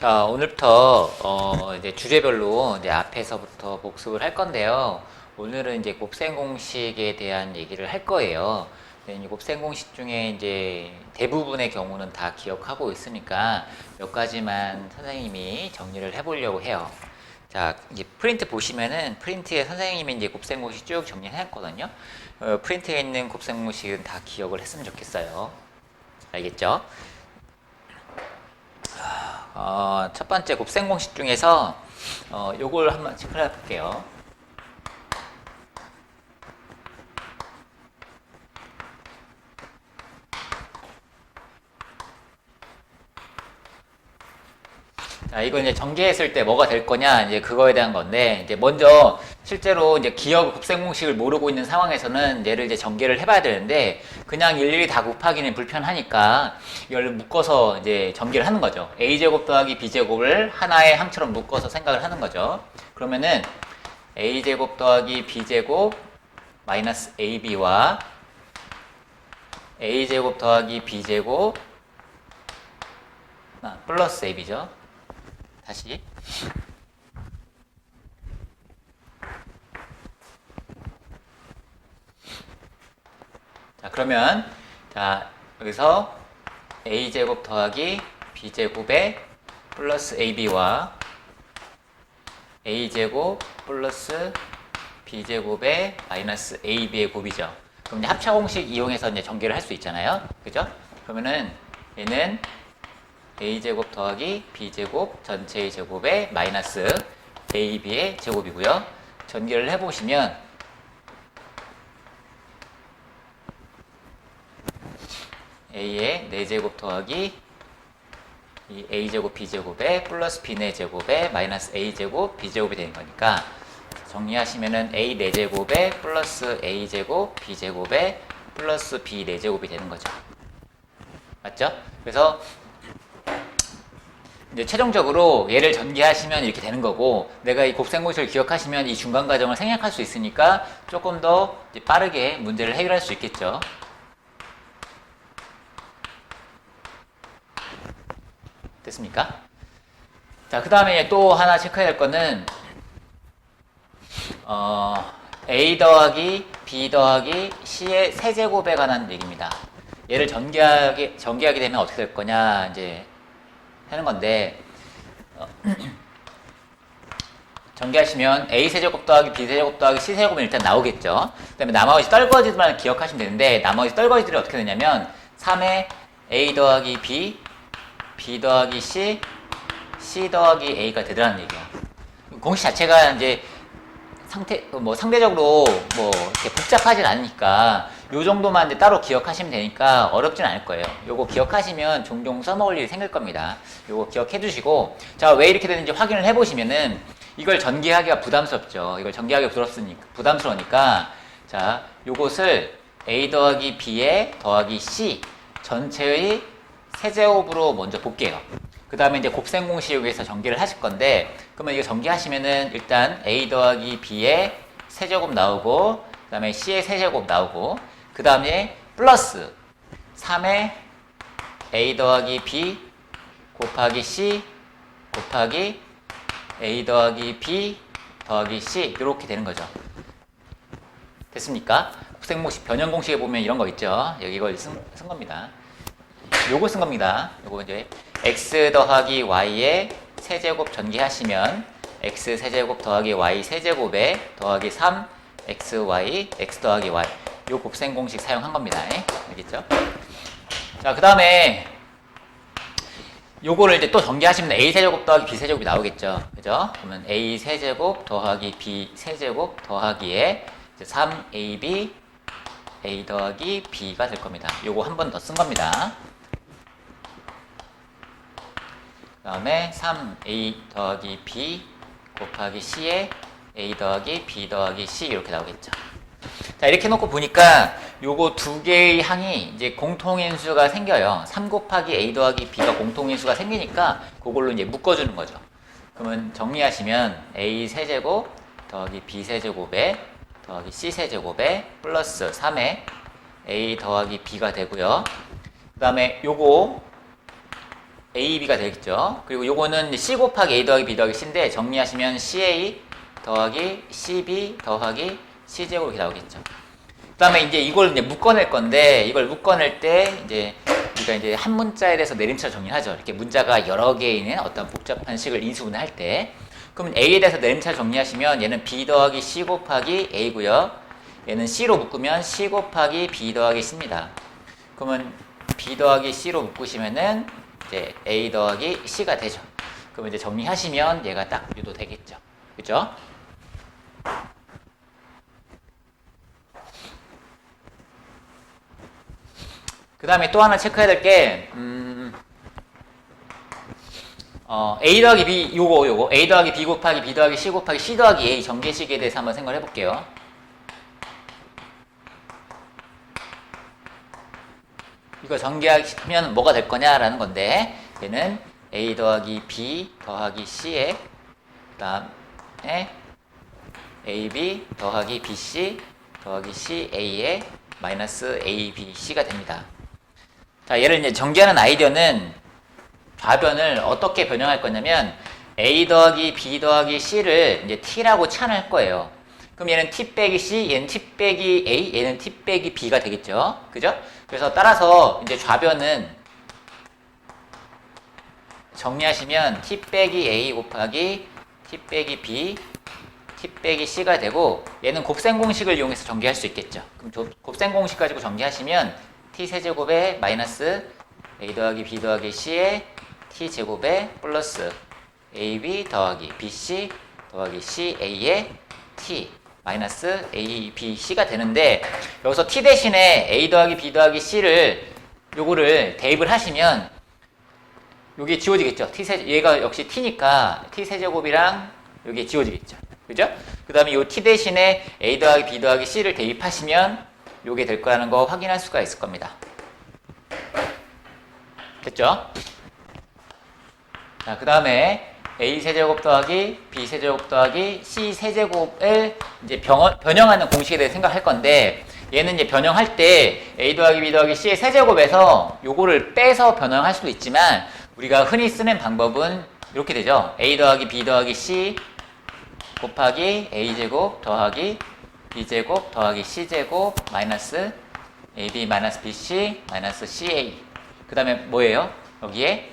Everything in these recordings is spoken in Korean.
자, 오늘부터 이제 주제별로 이제 앞에서부터 복습을 할 건데요. 오늘은 이제 곱셈 공식에 대한 얘기를 할 거예요. 이 곱셈 공식 중에 이제 대부분의 경우는 다 기억하고 있으니까 몇 가지만 선생님이 정리를 해보려고 해요. 자, 이제 프린트 보시면은 프린트에 선생님이 이제 곱셈 공식 쭉 정리해놨거든요. 프린트에 있는 곱셈 공식은 다 기억을 했으면 좋겠어요. 알겠죠? 첫 번째 곱셈 공식 중에서 요걸 한번 체크를 해볼게요. 자, 이거 이제 전개했을 때 뭐가 될 거냐, 이제 그거에 대한 건데, 이제 먼저 실제로 이제 기억 곱셈 공식을 모르고 있는 상황에서는 얘를 이제 전개를 해봐야 되는데, 그냥 일일이 다 곱하기는 불편하니까 이걸 묶어서 이제 전개를 하는 거죠. a제곱 더하기 b제곱을 하나의 항처럼 묶어서 생각을 하는 거죠. 그러면은 a제곱 더하기 b제곱 마이너스 ab와 a제곱 더하기 b제곱 플러스 ab죠. 다시 자, 그러면 자, 여기서 a제곱 더하기 b제곱에 플러스 ab와 a제곱 플러스 b제곱에 마이너스 ab의 곱이죠. 그럼 이제 합차 공식 이용해서 이제 전개를 할 수 있잖아요. 그죠? 그러면은 얘는 a제곱 더하기 b제곱 전체의 제곱에 마이너스 ab의 제곱이고요. 전개를 해보시면 a의 4제곱 더하기 이 a제곱 b제곱에 플러스 b 4제곱에 마이너스 a제곱 b제곱이 되는 거니까 정리하시면은 a 4제곱에 플러스 a제곱 b제곱에 플러스 b 4제곱이 되는 거죠. 맞죠? 그래서 이제 최종적으로 얘를 전개하시면 이렇게 되는 거고, 내가 이 곱셈 공식을 기억하시면 이 중간 과정을 생략할 수 있으니까 조금 더 빠르게 문제를 해결할 수 있겠죠. 됐습니까? 자, 그 다음에 또 하나 체크해야 될 거는 a 더하기 b 더하기 c의 세제곱에 관한 얘기입니다. 얘를 전개하게 되면 어떻게 될 거냐 이제 하는 건데, 전개하시면 a 세제곱 더하기 b 세제곱 더하기 c 세제곱은 일단 나오겠죠. 그 다음에 나머지 떨거지들만 기억하시면 되는데, 나머지 떨거지들이 어떻게 되냐면 3에 a 더하기 b, b 더하기 c, c 더하기 a가 되더라는 얘기야. 공식 자체가 이제 상대적으로 이렇게 복잡하진 않으니까 요 정도만 이제 따로 기억하시면 되니까 어렵진 않을 거예요. 요거 기억하시면 종종 써먹을 일이 생길 겁니다. 요거 기억해 두시고, 자, 왜 이렇게 되는지 확인을 해 보시면은 이걸 전개하기가 부담스럽죠. 이걸 전개하기가 부담스러우니까 자, 요것을 a 더하기 b에 더하기 c 전체의 세제곱으로 먼저 볼게요. 그 다음에 이제 곱셈 공식에서 전개를 하실 건데, 그러면 이거 전개하시면은 일단 a 더하기 b의 세제곱 나오고, 그 다음에 c의 세제곱 나오고, 그 다음에 플러스 3의 a 더하기 b 곱하기 c 곱하기 a 더하기 b 더하기 c 이렇게 되는 거죠. 됐습니까? 곱셈 공식 변형 공식에 보면 이런 거 있죠. 여기 이걸 쓴 겁니다. 요거 쓴 겁니다. 요거 이제 x 더하기 y의 세제곱 전개하시면 x 세제곱 더하기 y 세제곱에 더하기 3 xy x 더하기 y 요 곱셈 공식 사용한 겁니다. 알겠죠? 자, 그 다음에 요거를 이제 또 전개하시면 a 세제곱 더하기 b 세제곱이 나오겠죠. 그죠? 그러면 a 세제곱 더하기 b 세제곱 더하기에 3ab a 더하기 b가 될 겁니다. 요거 한 번 더 쓴 겁니다. 그 다음에 3a 더하기 b 곱하기 c에 a 더하기 b 더하기 c 이렇게 나오겠죠. 자, 이렇게 놓고 보니까 요거 두 개의 항이 이제 공통인수가 생겨요. 3 곱하기 a 더하기 b가 공통인수가 생기니까 그걸로 이제 묶어주는 거죠. 그러면 정리하시면 a 세제곱 더하기 b 세제곱에 더하기 c 세제곱에 플러스 3에 a 더하기 b가 되고요. 그 다음에 요거 AB가 되겠죠. 그리고 요거는 C 곱하기 A 더하기 B 더하기 C인데 정리하시면 CA 더하기 CB 더하기 C제곱 이렇게 나오겠죠. 그 다음에 이제 이걸 이제 묶어낼 건데, 이걸 묶어낼 때 이제 우리가 이제 한 문자에 대해서 내림차를 정리하죠. 이렇게 문자가 여러 개 있는 어떤 복잡한 식을 인수분해 할 때. 그러면 A에 대해서 내림차를 정리하시면 얘는 B 더하기 C 곱하기 A고요. 얘는 C로 묶으면 C 곱하기 B 더하기 C입니다. 그러면 B 더하기 C로 묶으시면은 이제 A 더하기 C가 되죠. 그러면 이제 정리하시면 얘가 딱 유도되겠죠. 그죠? 그 다음에 또 하나 체크해야 될 게, A 더하기 B, 요거, A 더하기 B 곱하기 B 더하기 C 곱하기 C 더하기 A 전개식에 대해서 한번 생각을 해볼게요. 이거 전개하면 뭐가 될 거냐라는 건데, 얘는 A 더하기 B 더하기 C에, 그 다음에 AB 더하기 BC 더하기 CA에 마이너스 ABC가 됩니다. 자, 얘를 이제 전개하는 아이디어는 좌변을 어떻게 변형할 거냐면 A 더하기 B 더하기 C를 이제 T라고 치환할 거예요. 그럼 얘는 T 빼기 C, 얘는 T 빼기 A, 얘는 T 빼기 B가 되겠죠. 그죠? 그래서 따라서 이제 좌변은 정리하시면 T 빼기 A 곱하기 T 빼기 B, T 빼기 C가 되고 얘는 곱셈 공식을 이용해서 전개할 수 있겠죠. 그럼 곱셈 공식 가지고 전개하시면 T 세제곱에 마이너스 A 더하기 B 더하기 C에 T 제곱에 플러스 AB 더하기 BC 더하기 CA에 T 마이너스 ABC가 되는데 여기서 T 대신에 A 더하기 B 더하기 C를 요거를 대입을 하시면 요게 지워지겠죠. 얘가 역시 T니까 T 세제곱이랑 요게 지워지겠죠. 그죠? 그 다음에 요 T 대신에 A 더하기 B 더하기 C를 대입하시면 요게 될 거라는 거 확인할 수가 있을 겁니다. 됐죠? 자, 그 다음에 A 세제곱 더하기 B 세제곱 더하기 C 세제곱을 이제 변형하는 공식에 대해 생각할 건데 얘는 이제 변형할 때 A 더하기 B 더하기 C의 세제곱에서 요거를 빼서 변형할 수도 있지만 우리가 흔히 쓰는 방법은 이렇게 되죠. A 더하기 B 더하기 C 곱하기 A제곱 더하기 B제곱 더하기 C제곱 마이너스 AB 마이너스 BC 마이너스 CA 그 다음에 뭐예요? 여기에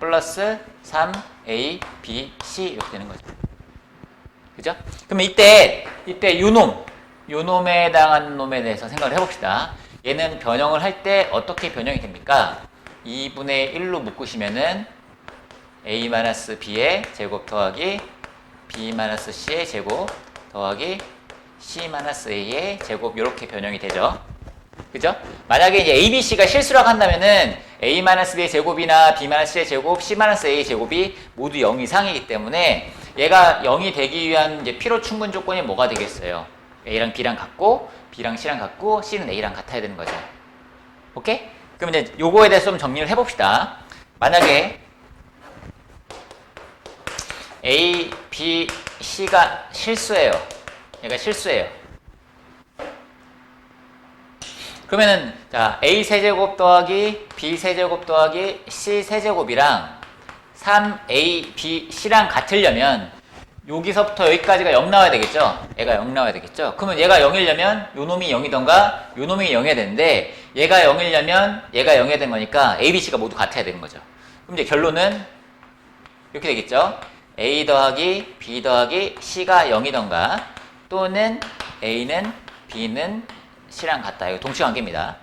플러스 3A, B, C 이렇게 되는 거죠. 그죠? 그러면 이때 요놈에 해당하는 놈에 대해서 생각을 해봅시다. 얘는 변형을 할 때 어떻게 변형이 됩니까? 2분의 1로 묶으시면은 A-B의 제곱 더하기 B-C의 제곱 더하기 C-A의 제곱 이렇게 변형이 되죠. 그죠? 만약에 이제 A, B, C가 실수라고 한다면은 A-B의 제곱이나 B-C의 제곱, C-A의 제곱이 모두 0 이상이기 때문에 얘가 0이 되기 위한 이제 필요 충분 조건이 뭐가 되겠어요? A랑 B랑 같고, B랑 C랑 같고, C는 A랑 같아야 되는 거죠. 오케이? 그럼 이제 요거에 대해서 좀 정리를 해봅시다. 만약에 A, B, C가 실수예요. 얘가 실수예요. 그러면은 자 A 세제곱 더하기 B 세제곱 더하기 C 세제곱이랑 3A, B, C랑 같으려면 여기서부터 여기까지가 0 나와야 되겠죠? 얘가 0 나와야 되겠죠? 그러면 얘가 0이려면 요 놈이 0이던가 요 놈이 0이어야 되는데 얘가 0이려면 얘가 0이어야 되는 거니까 A, B, C가 모두 같아야 되는 거죠. 그럼 이제 결론은 이렇게 되겠죠? A 더하기 B 더하기 C가 0이던가 또는 A는 B는 C랑 같다. 이거 동시관계입니다.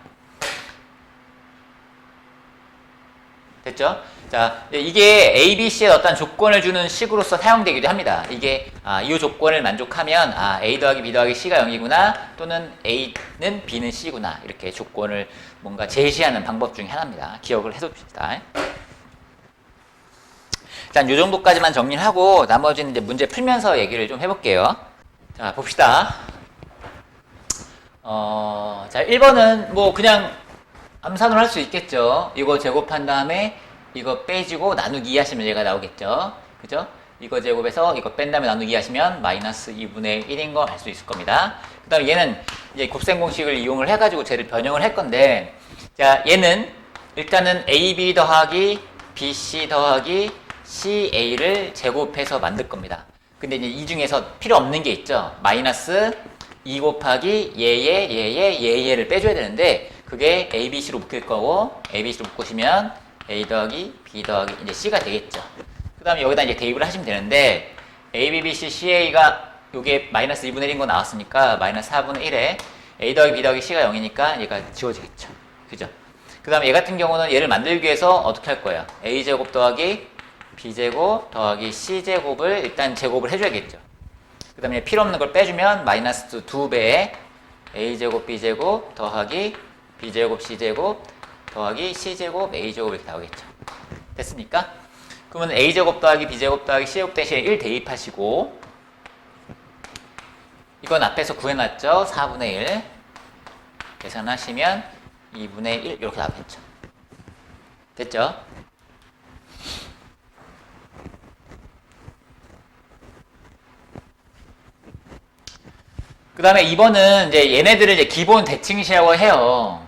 됐죠? 자, 이게 A, B, C에 어떤 조건을 주는 식으로서 사용되기도 합니다. 이게 이 조건을 만족하면 A 더하기 B 더하기 C가 0이구나 또는 A는 B는 C구나 이렇게 조건을 뭔가 제시하는 방법 중에 하나입니다. 기억을 해둡시다. 자, 이 정도까지만 정리를 하고 나머지는 이제 문제 풀면서 얘기를 좀 해볼게요. 자, 봅시다. 자, 1번은 뭐 그냥 암산으로 할 수 있겠죠. 이거 제곱한 다음에 이거 빼주고 나누기 2 하시면 얘가 나오겠죠. 그죠? 이거 제곱해서 이거 뺀 다음에 나누기 2 하시면 마이너스 2분의 1인 거 알 수 있을 겁니다. 그 다음에 얘는 이제 곱셈 공식을 이용을 해가지고 쟤를 변형을 할 건데, 자, 얘는 일단은 AB 더하기 BC 더하기 CA를 제곱해서 만들 겁니다. 근데 이제 이 중에서 필요 없는 게 있죠. 마이너스 2 곱하기 얘를 빼줘야 되는데 그게 ABC로 묶일 거고 ABC로 묶으시면 A 더하기 B 더하기 이제 C가 되겠죠. 그 다음에 여기다 이제 대입을 하시면 되는데 ABBC CA가 요게 마이너스 2분의 1인 거 나왔으니까 마이너스 4분의 1에 A 더하기 B 더하기 C가 0이니까 얘가 지워지겠죠. 그죠? 그 다음에 얘 같은 경우는 얘를 만들기 위해서 어떻게 할 거예요? A제곱 더하기 B제곱 더하기 C제곱을 일단 제곱을 해줘야겠죠. 그 다음에 필요 없는 걸 빼주면 마이너스 2배의 A제곱 B제곱 더하기 B제곱 C제곱 더하기 C제곱 A제곱 이렇게 나오겠죠. 됐습니까? 그러면 A제곱 더하기 B제곱 더하기 C제곱 대신에 1 대입하시고 이건 앞에서 구해놨죠. 4분의 1 계산하시면 2분의 1 이렇게 나오겠죠. 됐죠? 그 다음에 2번은 이제 얘네들을 이제 기본 대칭식이라고 해요.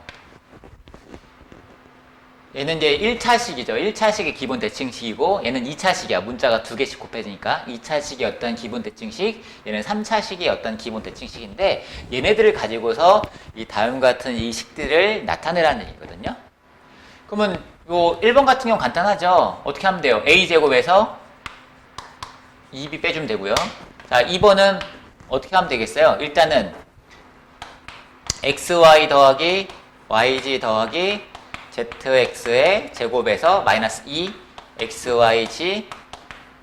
얘는 이제 1차식이죠. 1차식이 기본 대칭식이고 얘는 2차식이야. 문자가 2개씩 곱해지니까 2차식이 어떤 기본 대칭식, 얘는 3차식이 어떤 기본 대칭식인데 얘네들을 가지고서 이 다음 같은 이 식들을 나타내라는 얘기거든요. 그러면 요 1번 같은 경우 간단하죠. 어떻게 하면 돼요? A제곱에서 2B 빼주면 되고요. 자, 2번은 어떻게 하면 되겠어요? 일단은 XY 더하기 YG 더하기 ZX의 제곱에서 마이너스 2 XYG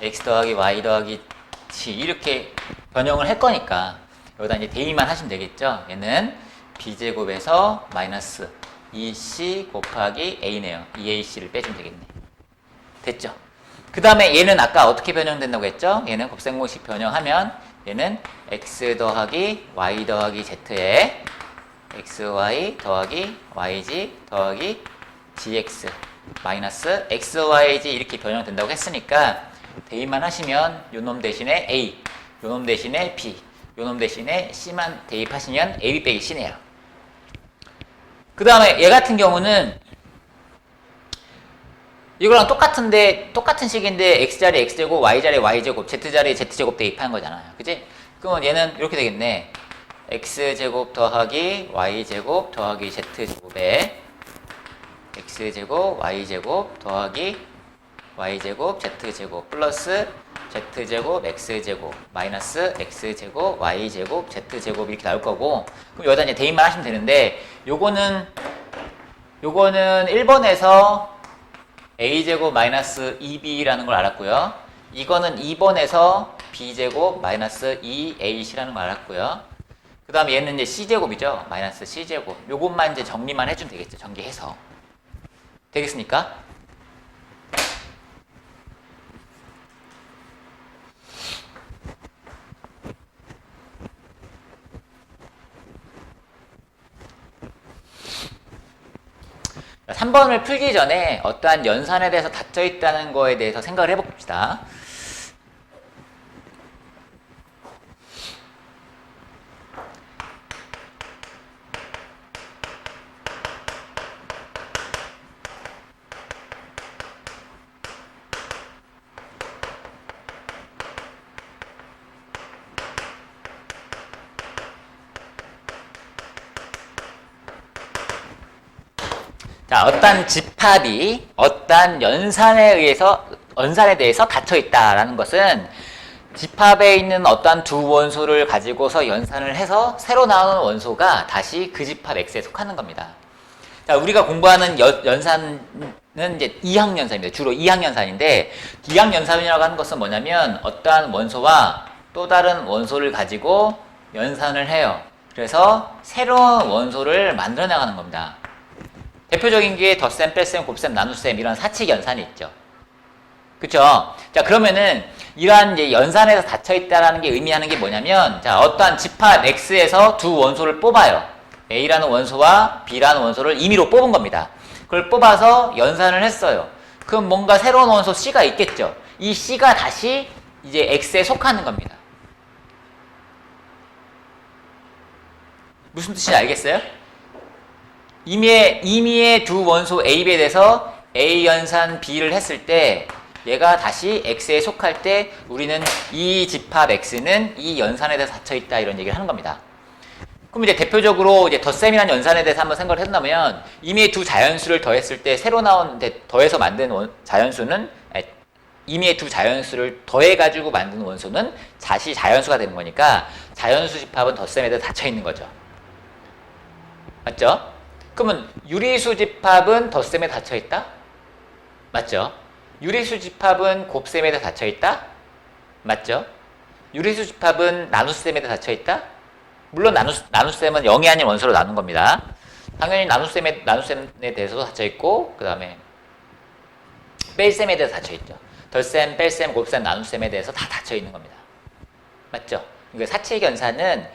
X 더하기 Y 더하기 G 이렇게 변형을 할 거니까 여기다 이제 대입만 하시면 되겠죠. 얘는 B제곱에서 마이너스 2C 곱하기 A네요. 2AC를 빼주면 되겠네. 됐죠? 그 다음에 얘는 아까 어떻게 변형된다고 했죠? 얘는 곱셈공식 변형하면 얘는 X 더하기 Y 더하기 Z에 XY 더하기 YG 더하기 GX 마이너스 XYG 이렇게 변형된다고 했으니까 대입만 하시면 요놈 대신에 A, 요놈 대신에 B, 요놈 대신에 C만 대입하시면 AB 빼기 C네요. 그 다음에 얘 같은 경우는 이거랑 똑같은데 똑같은 식인데 X자리에 X제곱, Y자리에 Y제곱, Z자리에 Z제곱 대입하는 거잖아요. 그치? 그러면 얘는 이렇게 되겠네. X제곱 더하기 Y제곱 더하기 Z제곱에 X제곱 Y제곱 더하기 Y제곱 Z제곱 플러스 Z제곱 X제곱 마이너스 X제곱 Y제곱 Z제곱 이렇게 나올 거고 그럼 여기다 이제 대입만 하시면 되는데 요거는 1번에서 A제곱 마이너스 2B라는 걸 알았고요. 이거는 2번에서 B제곱 마이너스 2AC라는 걸 알았고요. 그 다음에 얘는 이제 C제곱이죠. 마이너스 C제곱. 요것만 이제 정리만 해주면 되겠죠. 전개해서. 되겠습니까? 자, 3번을 풀기 전에 어떠한 연산에 대해서 닫혀 있다는 거에 대해서 생각을 해봅시다. 자, 어떤 집합이 어떤 연산에 대해서 닫혀 있다라는 것은 집합에 있는 어떤 두 원소를 가지고서 연산을 해서 새로 나오는 원소가 다시 그 집합 X에 속하는 겁니다. 자, 우리가 공부하는 연산은 이제 이항연산입니다. 주로 이항연산인데, 이항연산이라고 하는 것은 뭐냐면 어떠한 원소와 또 다른 원소를 가지고 연산을 해요. 그래서 새로운 원소를 만들어 나가는 겁니다. 대표적인 게 덧셈, 뺄셈, 곱셈, 나눗셈 이런 사칙 연산이 있죠. 그쵸? 자, 그러면은 이러한 이제 연산에서 닫혀 있다라는 게 의미하는 게 뭐냐면, 자, 어떠한 집합 X에서 두 원소를 뽑아요. A라는 원소와 B라는 원소를 임의로 뽑은 겁니다. 그걸 뽑아서 연산을 했어요. 그럼 뭔가 새로운 원소 C가 있겠죠. 이 C가 다시 이제 X에 속하는 겁니다. 무슨 뜻인지 알겠어요? 임의의 두 원소 A, B에 대해서 A 연산 B를 했을 때 얘가 다시 X에 속할 때 우리는 이 집합 X는 이 연산에 대해서 닫혀있다 이런 얘기를 하는 겁니다. 그럼 이제 대표적으로 이제 덧셈이라는 연산에 대해서 한번 생각을 해본다면 이미 두 자연수를 더했을 때 새로 나온 더해서 만든 자연수는 이미의 두 자연수를 더해가지고 만든 원소는 다시 자연수가 되는 거니까 자연수 집합은 덧셈에 대해서 닫혀있는 거죠. 맞죠? 그러면 유리수 집합은 덧셈에 닫혀있다? 맞죠? 유리수 집합은 곱셈에 대해서 닫혀있다? 맞죠? 유리수 집합은 나눗셈에 대해서 닫혀있다? 물론 나눗셈은 0이 아닌 원소로 나눈 겁니다. 당연히 나눗셈에 대해서도 닫혀있고 그 다음에 뺄셈에 대해서 닫혀있죠. 덜셈, 뺄셈, 곱셈, 나눗셈에 대해서 다 닫혀있는 겁니다. 맞죠? 그러니까 사칙연산은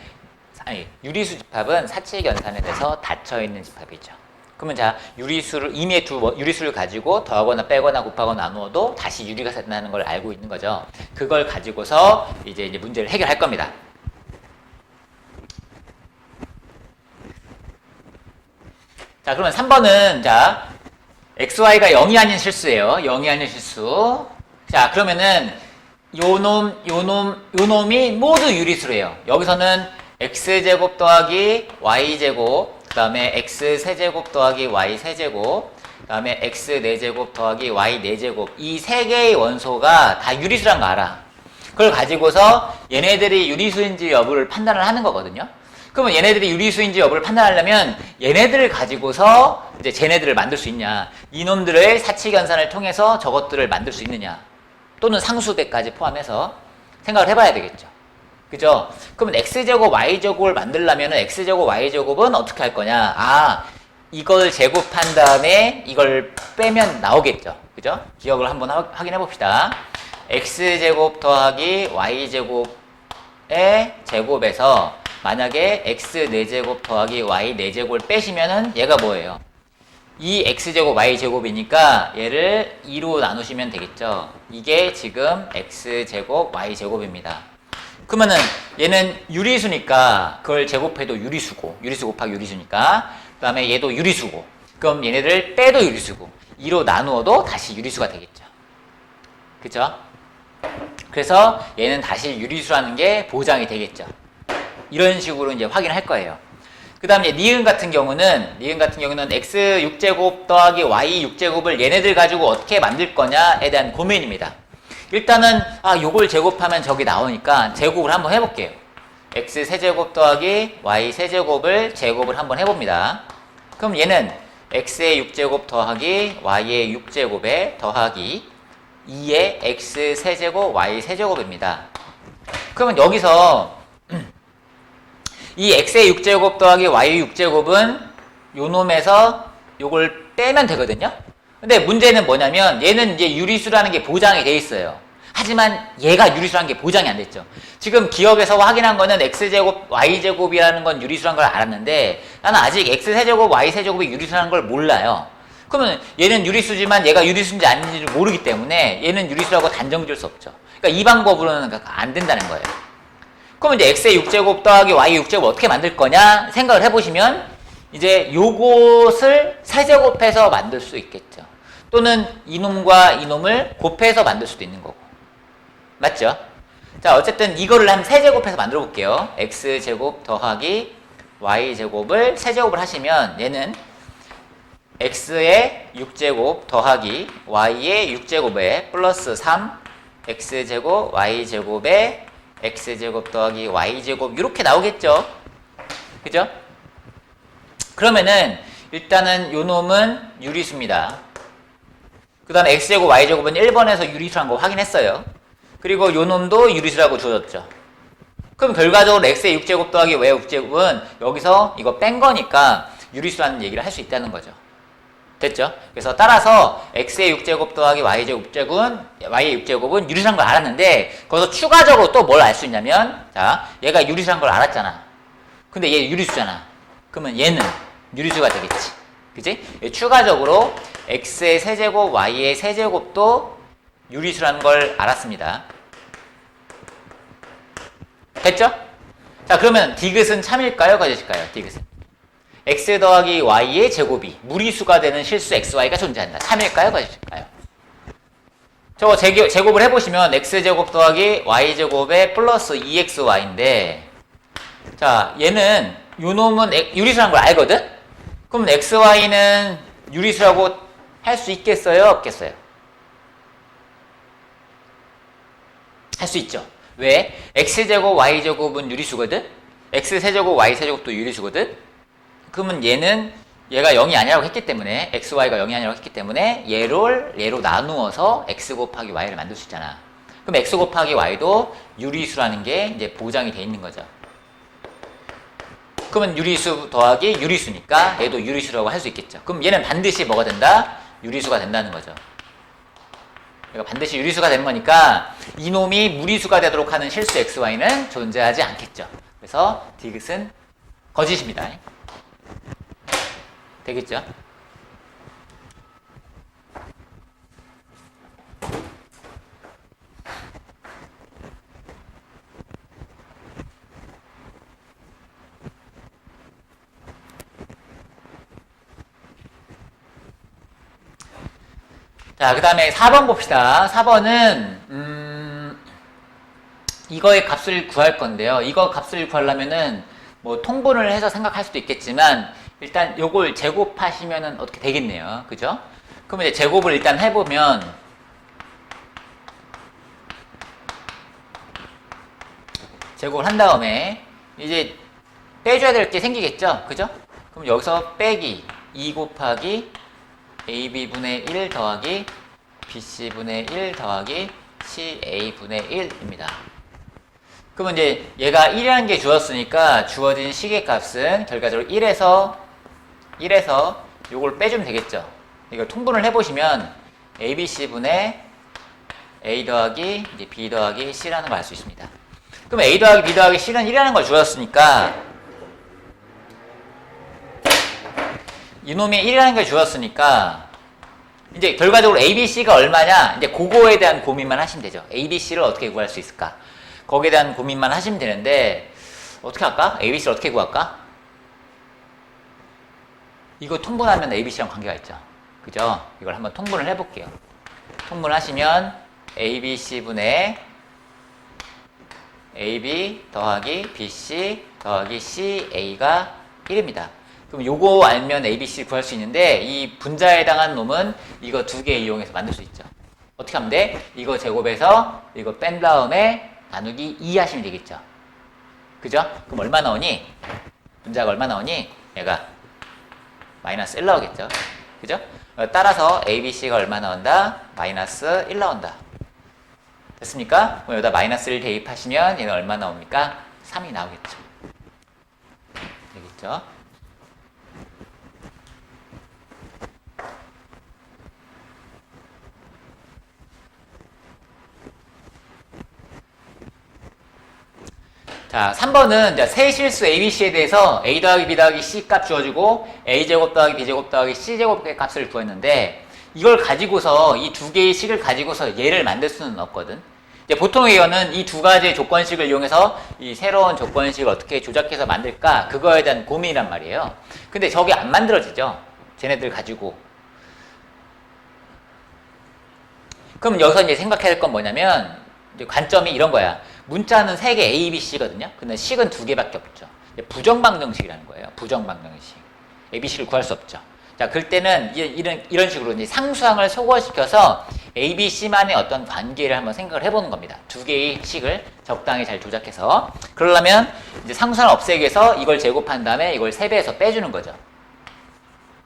유리수 집합은 사칙연산에 대해서 닫혀있는 집합이죠. 그러면 자 유리수를 임의의 두 유리수를 가지고 더하거나 빼거나 곱하거나 나누어도 다시 유리가 된다는 걸 알고 있는 거죠. 그걸 가지고서 이제 문제를 해결할 겁니다. 자 그러면 3번은 자 XY가 0이 아닌 실수예요. 0이 아닌 실수. 자 그러면은 요놈이 모두 유리수래요. 여기서는 X제곱 더하기 Y제곱 그 다음에 X3제곱 더하기 Y3제곱 그 다음에 X4제곱 더하기 Y4제곱 이 세 개의 원소가 다 유리수란 거 알아. 그걸 가지고서 얘네들이 유리수인지 여부를 판단을 하는 거거든요. 그러면 얘네들이 유리수인지 여부를 판단하려면 얘네들을 가지고서 이제 쟤네들을 만들 수 있냐, 이놈들의 사칙연산을 통해서 저것들을 만들 수 있느냐, 또는 상수배까지 포함해서 생각을 해봐야 되겠죠. 그죠? 그러면 X제곱 Y제곱을 만들려면 X제곱 Y제곱은 어떻게 할 거냐? 아, 이걸 제곱한 다음에 이걸 빼면 나오겠죠. 그죠? 기억을 한번 확인해 봅시다. X제곱 더하기 Y제곱의 제곱에서 만약에 X4제곱 더하기 Y4제곱을 빼시면은 얘가 뭐예요? 이 X제곱 Y제곱이니까 얘를 2로 나누시면 되겠죠. 이게 지금 X제곱 Y제곱입니다. 그러면은 얘는 유리수니까 그걸 제곱해도 유리수고, 유리수 곱하기 유리수니까, 그 다음에 얘도 유리수고, 그럼 얘네들 빼도 유리수고, 2로 나누어도 다시 유리수가 되겠죠. 그죠? 그래서 얘는 다시 유리수라는 게 보장이 되겠죠. 이런 식으로 이제 확인할 거예요. 그 다음에 니은 같은 경우는 X6제곱 더하기 Y6제곱을 얘네들 가지고 어떻게 만들 거냐에 대한 고민입니다. 일단은 요걸 제곱하면 저기 나오니까 제곱을 한번 해볼게요. X3제곱 더하기 Y3제곱을 제곱을 한번 해봅니다. 그럼 얘는 X의 6제곱 더하기 Y의 6제곱에 더하기 2의 X3제곱 Y3제곱입니다. 그러면 여기서 이 X의 6제곱 더하기 Y의 6제곱은 요 놈에서 요걸 빼면 되거든요. 근데 문제는 뭐냐면 얘는 이제 유리수라는 게 보장이 돼 있어요. 하지만 얘가 유리수라는 게 보장이 안 됐죠. 지금 기억에서 확인한 거는 X제곱 Y제곱이라는 건 유리수라는 걸 알았는데 나는 아직 X3제곱 Y3제곱이 유리수라는 걸 몰라요. 그러면 얘는 유리수지만 얘가 유리수인지 아닌지를 모르기 때문에 얘는 유리수라고 단정 지을 수 없죠. 그러니까 이 방법으로는 안 된다는 거예요. 그럼 이제 X의 6제곱 더하기 Y의 6제곱 어떻게 만들 거냐 생각을 해보시면 이제 요것을 세제곱해서 만들 수 있겠죠. 또는 이놈과 이놈을 곱해서 만들 수도 있는 거고. 맞죠? 자, 어쨌든 이거를 한 세제곱해서 만들어 볼게요. X제곱 더하기 Y제곱을 세제곱을 하시면 얘는 X의 6제곱 더하기 Y의 6제곱에 플러스 3 X제곱 Y제곱에 X제곱 더하기 Y제곱 이렇게 나오겠죠? 그죠? 그러면은 일단은 요 놈은 유리수입니다. 그 다음에 X제곱 Y제곱은 1번에서 유리수란 거 확인했어요. 그리고 요 놈도 유리수라고 주어졌죠. 그럼 결과적으로 X의 6제곱 더하기 Y의 6제곱은 여기서 이거 뺀 거니까 유리수라는 얘기를 할 수 있다는 거죠. 됐죠? 그래서 따라서 X의 6제곱 더하기 Y의 6제곱은 유리수란 걸 알았는데 거기서 추가적으로 또 뭘 알 수 있냐면 자, 얘가 유리수란 걸 알았잖아. 근데 얘 유리수잖아. 그러면 얘는 유리수가 되겠지. 그치? 추가적으로 X의 세제곱 Y의 세제곱도 유리수라는 걸 알았습니다. 됐죠? 자, 그러면 디귿은 참일까요? 거짓일까요? 디귿은. x 더하기 y의 제곱이 무리수가 되는 실수 xy가 존재한다. 참일까요? 거짓일까요? 저거 제곱을 해보시면 x제곱 더하기 y제곱에 플러스 2xy인데 자 얘는 요 놈은 유리수라는 걸 알거든? 그럼 xy는 유리수라고 할 수 있겠어요? 없겠어요? 할 수 있죠. 왜? x제곱 y제곱은 유리수거든? x세제곱 y세제곱도 유리수거든? 그러면 얘가 0이 아니라고 했기 때문에 xy가 0이 아니라고 했기 때문에 얘로 나누어서 x 곱하기 y를 만들 수 있잖아. 그럼 x 곱하기 y도 유리수라는 게 이제 보장이 돼 있는 거죠. 그러면 유리수 더하기 유리수니까 얘도 유리수라고 할 수 있겠죠. 그럼 얘는 반드시 뭐가 된다? 유리수가 된다는 거죠. 얘가 반드시 유리수가 되는 거니까 이놈이 무리수가 되도록 하는 실수 xy는 존재하지 않겠죠. 그래서 디귿은 거짓입니다. 되겠죠? 자, 그 다음에 4번 봅시다. 4번은 이거의 값을 구할 건데요. 이거 값을 구하려면은 뭐 통분을 해서 생각할 수도 있겠지만 일단 요걸 제곱하시면은 어떻게 되겠네요. 그죠? 그럼 이제 제곱을 일단 해보면 제곱을 한 다음에 이제 빼줘야 될 게 생기겠죠? 그죠? 그럼 여기서 빼기 2 곱하기 AB분의 1 더하기 BC분의 1 더하기 CA분의 1입니다. 그러면 이제 얘가 1이라는 게 주었으니까 주어진 시계값은 결과적으로 1에서 요걸 빼주면 되겠죠. 이걸 통분을 해보시면 ABC분의 A 더하기 이제 B 더하기 C라는 걸 알 수 있습니다. 그럼 A 더하기 B 더하기 C는 1이라는 걸 주었으니까 이놈이 1이라는 걸 주었으니까 이제 결과적으로 ABC가 얼마냐 이제 그거에 대한 고민만 하시면 되죠. ABC를 어떻게 구할 수 있을까? 거기에 대한 고민만 하시면 되는데 어떻게 할까? ABC를 어떻게 구할까? 이거 통분하면 ABC랑 관계가 있죠. 그죠? 이걸 한번 통분을 해볼게요. 통분하시면 ABC분의 AB 더하기 BC 더하기 CA가 1입니다. 그럼 요거 알면 ABC 구할 수 있는데 이 분자에 해당하는 놈은 이거 두 개 이용해서 만들 수 있죠. 어떻게 하면 돼? 이거 제곱해서 이거 뺀 다음에 나누기 2 하시면 되겠죠. 그죠? 그럼 얼마 나오니? 분자가 얼마 나오니? 얘가 마이너스 1 나오겠죠. 그죠? 따라서 ABC가 얼마 나온다? 마이너스 1 나온다. 됐습니까? 그럼 여기다 마이너스 1 대입하시면 얘는 얼마 나옵니까? 3이 나오겠죠. 되겠죠? 자, 3번은 이제 세 실수 ABC에 대해서 A 더하기 B 더하기 C 값 주어주고 A제곱 더하기 B제곱 더하기 C제곱의 값을 구했는데 이걸 가지고서 이 두 개의 식을 가지고서 얘를 만들 수는 없거든. 이제 보통의 경우는 이 두 가지의 조건식을 이용해서 이 새로운 조건식을 어떻게 조작해서 만들까 그거에 대한 고민이란 말이에요. 근데 저게 안 만들어지죠. 쟤네들 가지고. 그럼 여기서 이제 생각해야 될 건 뭐냐면 이제 관점이 이런 거야. 문자는 3개 A, B, C거든요. 근데 식은 2개밖에 없죠. 부정방정식이라는 거예요. 부정방정식. A, B, C를 구할 수 없죠. 자, 그럴 때는 이런 식으로 이제 상수항을 소거시켜서 A, B, C만의 어떤 관계를 한번 생각을 해보는 겁니다. 2개의 식을 적당히 잘 조작해서. 그러려면 이제 상수항을 없애기 위해서 이걸 제곱한 다음에 이걸 3배에서 빼주는 거죠.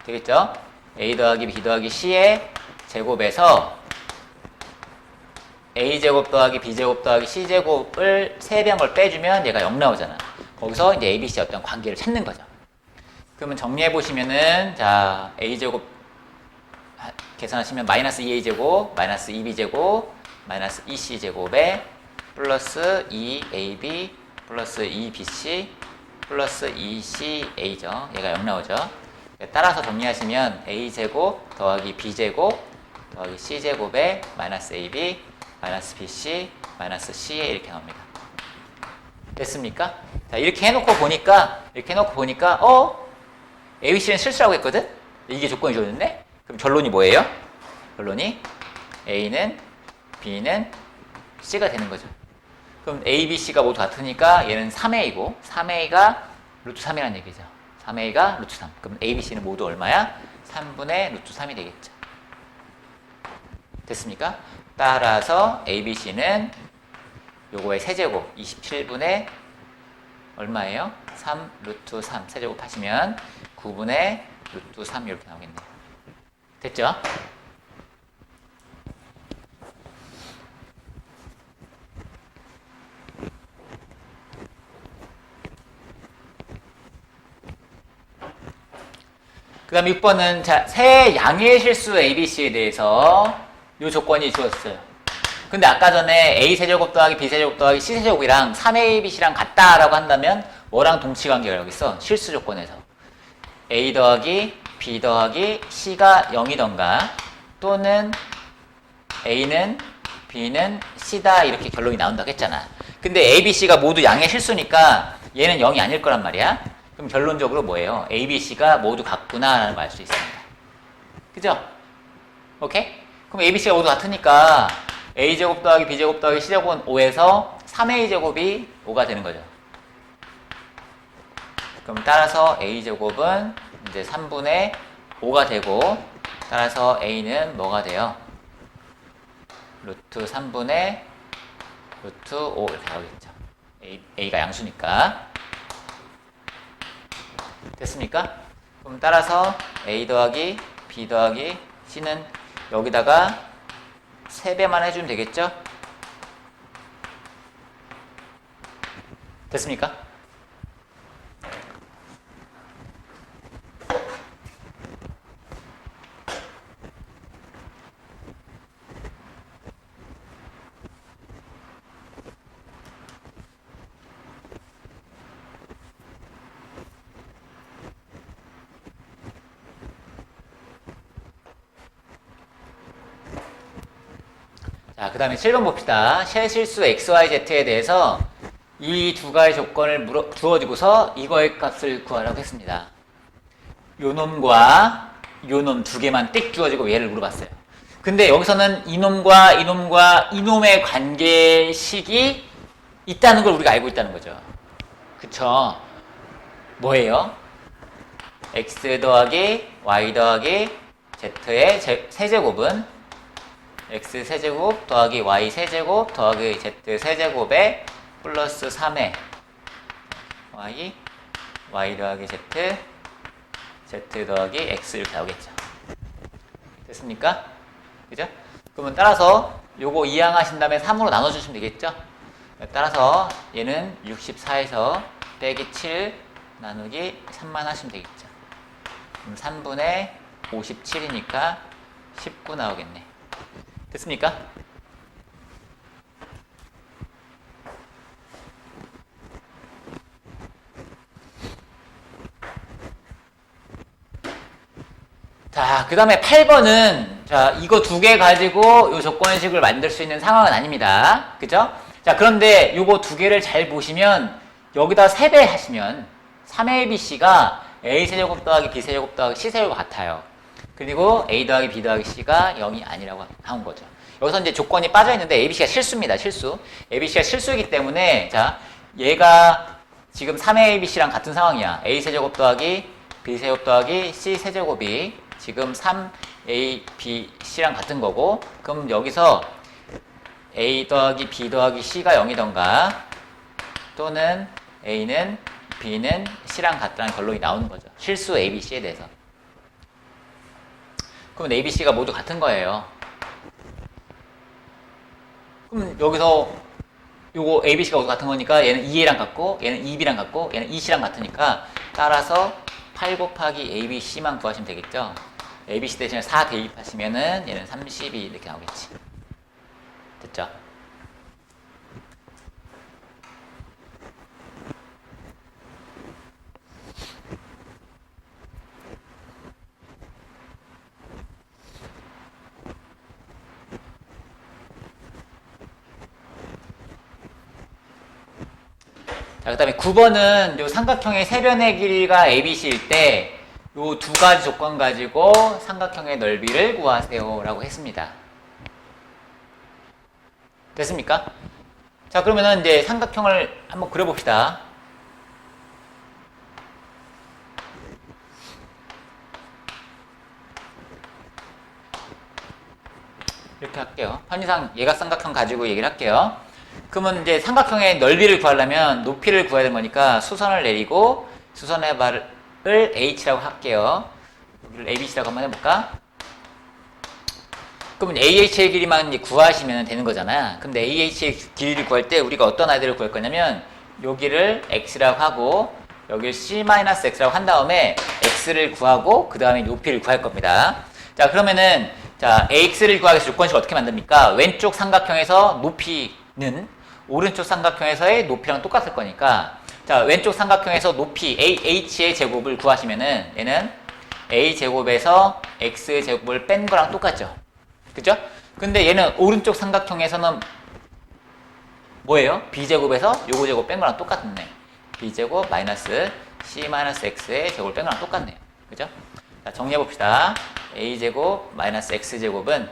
되겠죠? A 더하기 B 더하기 C의 제곱에서 A제곱 더하기 B제곱 더하기 C제곱을 3배한 걸 빼주면 얘가 0 나오잖아. 거기서 이제 ABC 어떤 관계를 찾는 거죠. 그러면 정리해보시면은, 자, A제곱 계산하시면 마이너스 2A제곱, 마이너스 2B제곱, 마이너스 2C제곱에 플러스 2AB, 플러스 2BC, 플러스 2CA죠. 얘가 0 나오죠. 따라서 정리하시면 A제곱 더하기 B제곱 더하기 C제곱에 마이너스 AB, 마이너스 BC, 마이너스 CA 이렇게 나옵니다. 됐습니까? 자, 이렇게 해놓고 보니까, ABC는 실수라고 했거든? 이게 조건이 줬는데? 그럼 결론이 뭐예요? 결론이 A는 B는 C가 되는 거죠. 그럼 A, B, C가 모두 같으니까 얘는 3A고 3A가 루트 3이라는 얘기죠. 3A가 루트 3. 그럼 A, B, C는 모두 얼마야? 3분의 루트 3이 되겠죠. 됐습니까? 따라서 A, B, C는 요거의 세제곱 27분의 얼마예요? 3 루트 3 세제곱 하시면 9분의 루트 3 이렇게 나오겠네요. 됐죠? 그 다음 6번은 자, 세 양의 실수 ABC에 대해서 이 조건이 주어졌어요. 근데 아까 전에 A세제곱 더하기 B세제곱 더하기 C세제곱이랑 3ABC랑 같다라고 한다면 뭐랑 동치관계가 여기 있어? 실수 조건에서 A 더하기 B 더하기 C가 0이던가 또는 A는 B는 C다 이렇게 결론이 나온다고 했잖아. 근데 A, B, C가 모두 양의 실수니까 얘는 0이 아닐 거란 말이야. 그럼 결론적으로 뭐예요? A, B, C가 모두 같구나 라는 걸 알 수 있습니다. 그죠? 오케이? 그럼 A, B, C가 모두 같으니까 A제곱 더하기 B제곱 더하기 C제곱은 5에서 3A제곱이 5가 되는 거죠. 그럼 따라서 A제곱은 이제 3분의 5가 되고 따라서 A는 뭐가 돼요? 루트 3분의 루트 5 이렇게 나오겠죠. A가 양수니까. 됐습니까? 그럼 따라서 A 더하기 B 더하기 C는 여기다가 3배만 해주면 되겠죠? 됐습니까? 자, 그 다음에 7번 봅시다. 실실수 XYZ에 대해서 이 두 가지 조건을 주어지고서 이거의 값을 구하라고 했습니다. 요 놈과 요 놈 두 개만 띡 주어지고 얘를 물어봤어요. 근데 여기서는 이놈과 이놈과 이놈의 관계식이 있다는 걸 우리가 알고 있다는 거죠. 그쵸? 뭐예요? X 더하기 Y 더하기 Z의 세제곱은 X 세제곱 더하기 Y 세제곱 더하기 Z 세제곱에 플러스 3의 Y 더하기 Z 더하기 X 이렇게 나오겠죠. 됐습니까? 그죠? 그러면 따라서 요거 이항하신 다음에 3으로 나눠주시면 되겠죠? 따라서 얘는 64에서 빼기 7 나누기 3만 하시면 되겠죠. 그럼 3분의 57이니까 19 나오겠네. 됐습니까? 자, 그 다음에 8번은 자, 이거 두 개 가지고 이 조건식을 만들 수 있는 상황은 아닙니다. 그죠? 자, 그런데 요거 두 개를 잘 보시면 여기다 3배 하시면 3ABC가 A세제곱 더하기 B세제곱 더하기 C세제곱 같아요. 그리고 A 더하기 B 더하기 C가 0이 아니라고 나온 거죠. 여기서 이제 조건이 빠져 있는데 ABC가 실수입니다. 실수. ABC가 실수이기 때문에 자, 얘가 지금 3ABC랑 같은 상황이야. A세제곱 더하기 B세제곱 더하기 C세제곱이 지금 3ABC랑 같은 거고 그럼 여기서 A 더하기 B 더하기 C가 0이던가 또는 A는 B는 C랑 같다는 결론이 나오는 거죠. 실수 ABC에 대해서. 그럼 ABC가 모두 같은 거예요. 그럼 여기서 요거 ABC가 모두 같은 거니까 얘는 2A랑 같고 얘는 2B랑 같고 얘는 2C랑 같으니까 따라서 8 곱하기 ABC만 구하시면 되겠죠. ABC 대신에 4 대입하시면은 얘는 32 이렇게 나오겠지. 됐죠? 자, 그 다음에 9번은 요 삼각형의 세변의 길이가 ABC일 때 요 두 가지 조건 가지고 삼각형의 넓이를 구하세요 라고 했습니다. 됐습니까? 자, 그러면은 이제 삼각형을 한번 그려봅시다. 이렇게 할게요. 편의상 예각삼각형 가지고 얘기를 할게요. 그러면 이제 삼각형의 넓이를 구하려면 높이를 구해야 되는 거니까 수선을 내리고 수선의 발을 H라고 할게요. 여기를 ABC라고 한번 해볼까? 그러면 AH의 길이만 이제 구하시면 되는 거잖아요. 근데 AH의 길이를 구할 때 우리가 어떤 아이들을 구할 거냐면 여기를 X라고 하고 여기를 C-X라고 한 다음에 X를 구하고 그 다음에 높이를 구할 겁니다. 자, 그러면은 자, AX를 구하기 위해서 조건식 어떻게 만듭니까? 왼쪽 삼각형에서 높이는 오른쪽 삼각형에서의 높이랑 똑같을 거니까 자, 왼쪽 삼각형에서 높이 H의 제곱을 구하시면은 얘는 A제곱에서 X제곱을 뺀 거랑 똑같죠. 그죠? 근데 얘는 오른쪽 삼각형에서는 뭐예요? B제곱에서 요거 제곱 뺀 거랑 똑같네. B제곱 마이너스 C-X의 제곱을 뺀 거랑 똑같네요. 그죠? 자, 정리해봅시다. A제곱 마이너스 X제곱은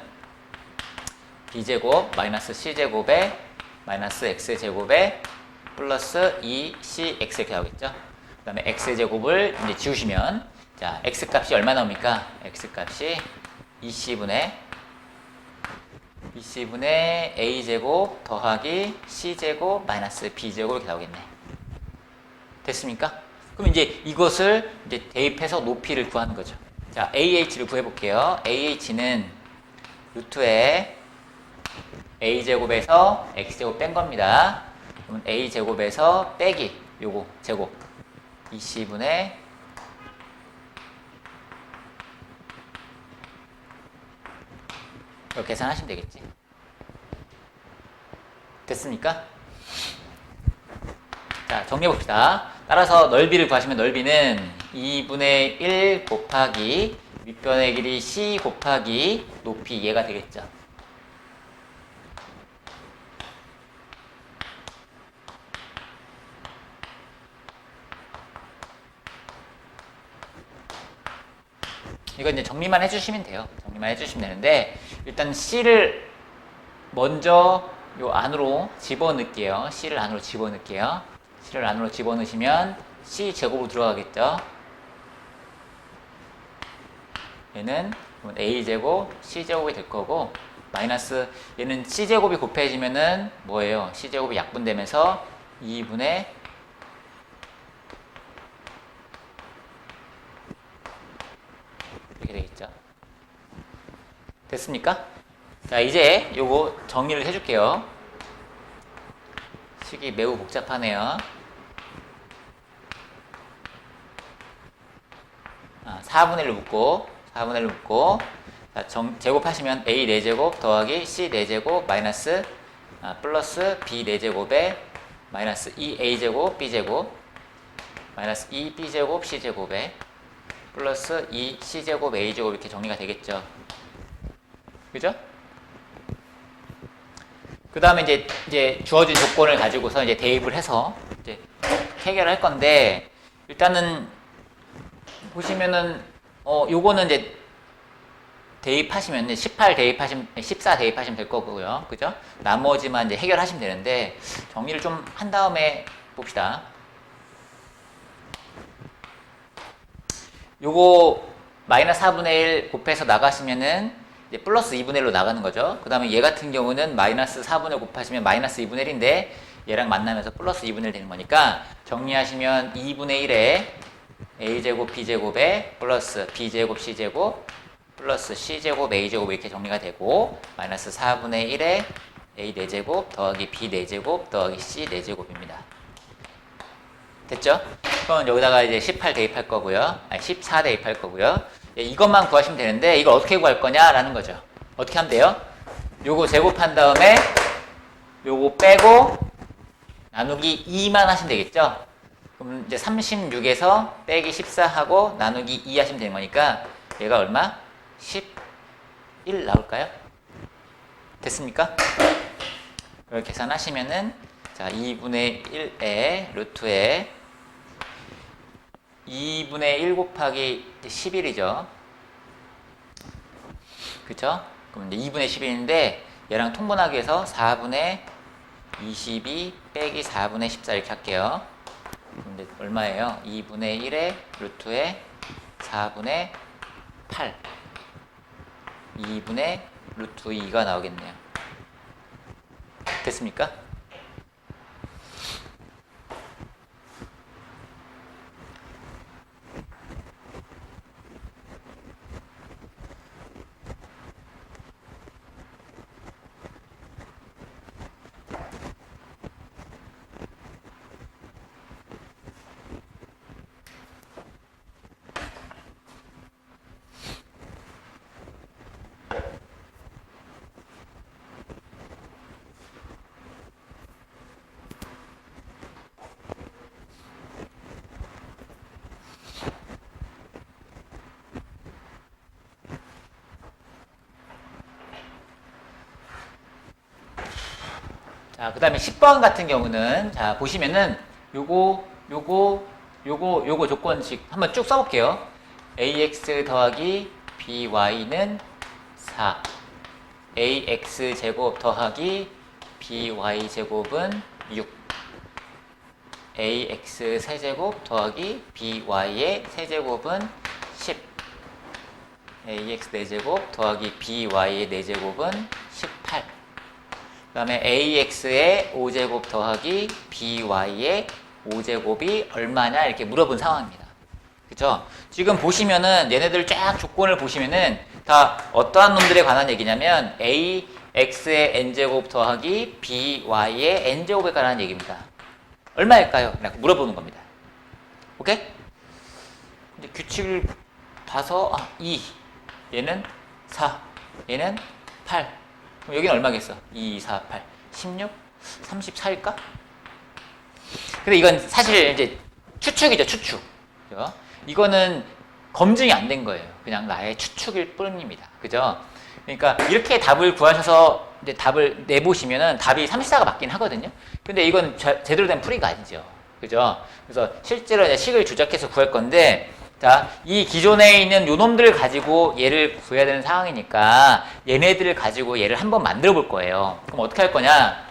B제곱 마이너스 C제곱에 마이너스 X제곱에 플러스 2CX 이렇게 나오겠죠? 그 다음에 X제곱을 이제 지우시면 자, X값이 얼마 나옵니까? X값이 2C분의 A제곱 더하기 C제곱 마이너스 B제곱 이렇게 나오겠네. 됐습니까? 그럼 이제 이것을 이제 대입해서 높이를 구하는 거죠. 자, AH를 구해볼게요. AH는 루트에 A제곱에서 X제곱 뺀 겁니다. 그러면 A제곱에서 빼기 요거 제곱 2C분의 이렇게 계산하시면 되겠지. 됐습니까? 자, 정리해봅시다. 따라서 넓이를 구하시면 넓이는 2분의 1 곱하기 윗변의 길이 C 곱하기 높이 얘가 되겠죠. 이거 이제 정리만 해주시면 돼요. 정리만 해주시면 되는데 일단 C를 먼저 요 안으로 집어넣을게요. C를 안으로 집어넣을게요. C를 안으로 집어넣으시면 C 제곱으로 들어가겠죠. 얘는 A 제곱, C 제곱이 될 거고 마이너스 얘는 C 제곱이 곱해지면은 뭐예요? C 제곱이 약분되면서 2분의 이렇게 되겠죠. 됐습니까? 자, 이제 요거 정리를 해줄게요. 식이 매우 복잡하네요. 4분의 1로 묶고 4분의 1로 묶고 자, 제곱하시면 A 4제곱 더하기 C 4제곱 마이너스 플러스 B 4제곱에 마이너스 2A제곱 B제곱 마이너스 2B제곱 C제곱에 플러스 2C제곱 A제곱 이렇게 정리가 되겠죠. 그죠? 그 다음에 이제 주어진 조건을 가지고서 이제 대입을 해서 이제 해결할 건데 일단은 보시면은 요거는 이제 대입하시면 18 대입하시면 14 대입하시면 될 거고요. 그죠? 나머지만 이제 해결하시면 되는데 정리를 좀 한 다음에 봅시다. 요거 마이너스 4분의 1 곱해서 나가시면은 이제 플러스 2분의 1로 나가는 거죠. 그 다음에 얘 같은 경우는 마이너스 4분의 1 곱하시면 마이너스 2분의 1인데 얘랑 만나면서 플러스 2분의 1 되는 거니까 정리하시면 2분의 1에 A제곱 B제곱에 플러스 B제곱 C제곱 플러스 C제곱 A제곱 이렇게 정리가 되고 마이너스 4분의 1에 A 4제곱 더하기 B 4제곱 더하기 C 4제곱입니다. 됐죠? 그럼 여기다가 이제 18 대입할 거고요. 아니 14 대입할 거고요. 이것만 구하시면 되는데 이걸 어떻게 구할 거냐라는 거죠. 어떻게 하면 돼요? 요거 제곱한 다음에 요거 빼고 나누기 2만 하시면 되겠죠? 그럼 이제 36에서 빼기 14하고 나누기 2 하시면 되는 거니까 얘가 얼마? 11 나올까요? 됐습니까? 그걸 계산하시면은 자 2분의 1에 루트에 2분의 1 곱하기 11이죠. 그쵸? 그럼 이제 2분의 11인데 얘랑 통분하기 위해서 4분의 22 빼기 4분의 14 이렇게 할게요. 근데 얼마예요? 2분의 1에 루트에 4분의 8 2분의 루트 2가 나오겠네요. 됐습니까? 자, 그 다음에 10번 같은 경우는, 자, 보시면은, 요거 조건식 한번 쭉 써볼게요. ax 더하기 by는 4. ax 제곱 더하기 by 제곱은 6. ax 세제곱 더하기 by의 세제곱은 10. ax 4제곱 더하기 by의 4제곱은 18. 그 다음에 ax의 5제곱 더하기 by의 5제곱이 얼마냐 이렇게 물어본 상황입니다. 그쵸? 지금 보시면은 얘네들 쫙 조건을 보시면은 다 어떠한 놈들에 관한 얘기냐면 ax의 n제곱 더하기 by의 n제곱에 관한 얘기입니다. 얼마일까요? 라고 물어보는 겁니다. 오케이? 이제 규칙을 봐서 2 얘는 4 얘는 8 그럼 여기는 얼마겠어? 2, 4, 8, 16, 34일까? 근데 이건 사실 이제 추측이죠, 추측. 그죠? 이거는 검증이 안 된 거예요. 그냥 나의 추측일 뿐입니다. 그죠? 그러니까 이렇게 답을 구하셔서 이제 답을 내보시면은 답이 34가 맞긴 하거든요. 근데 이건 제대로 된 풀이가 아니죠. 그죠? 그래서 실제로 이제 식을 조작해서 구할 건데 자, 이 기존에 있는 요놈들을 가지고 얘를 구해야 되는 상황이니까 얘네들을 가지고 얘를 한번 만들어 볼 거예요. 그럼 어떻게 할 거냐?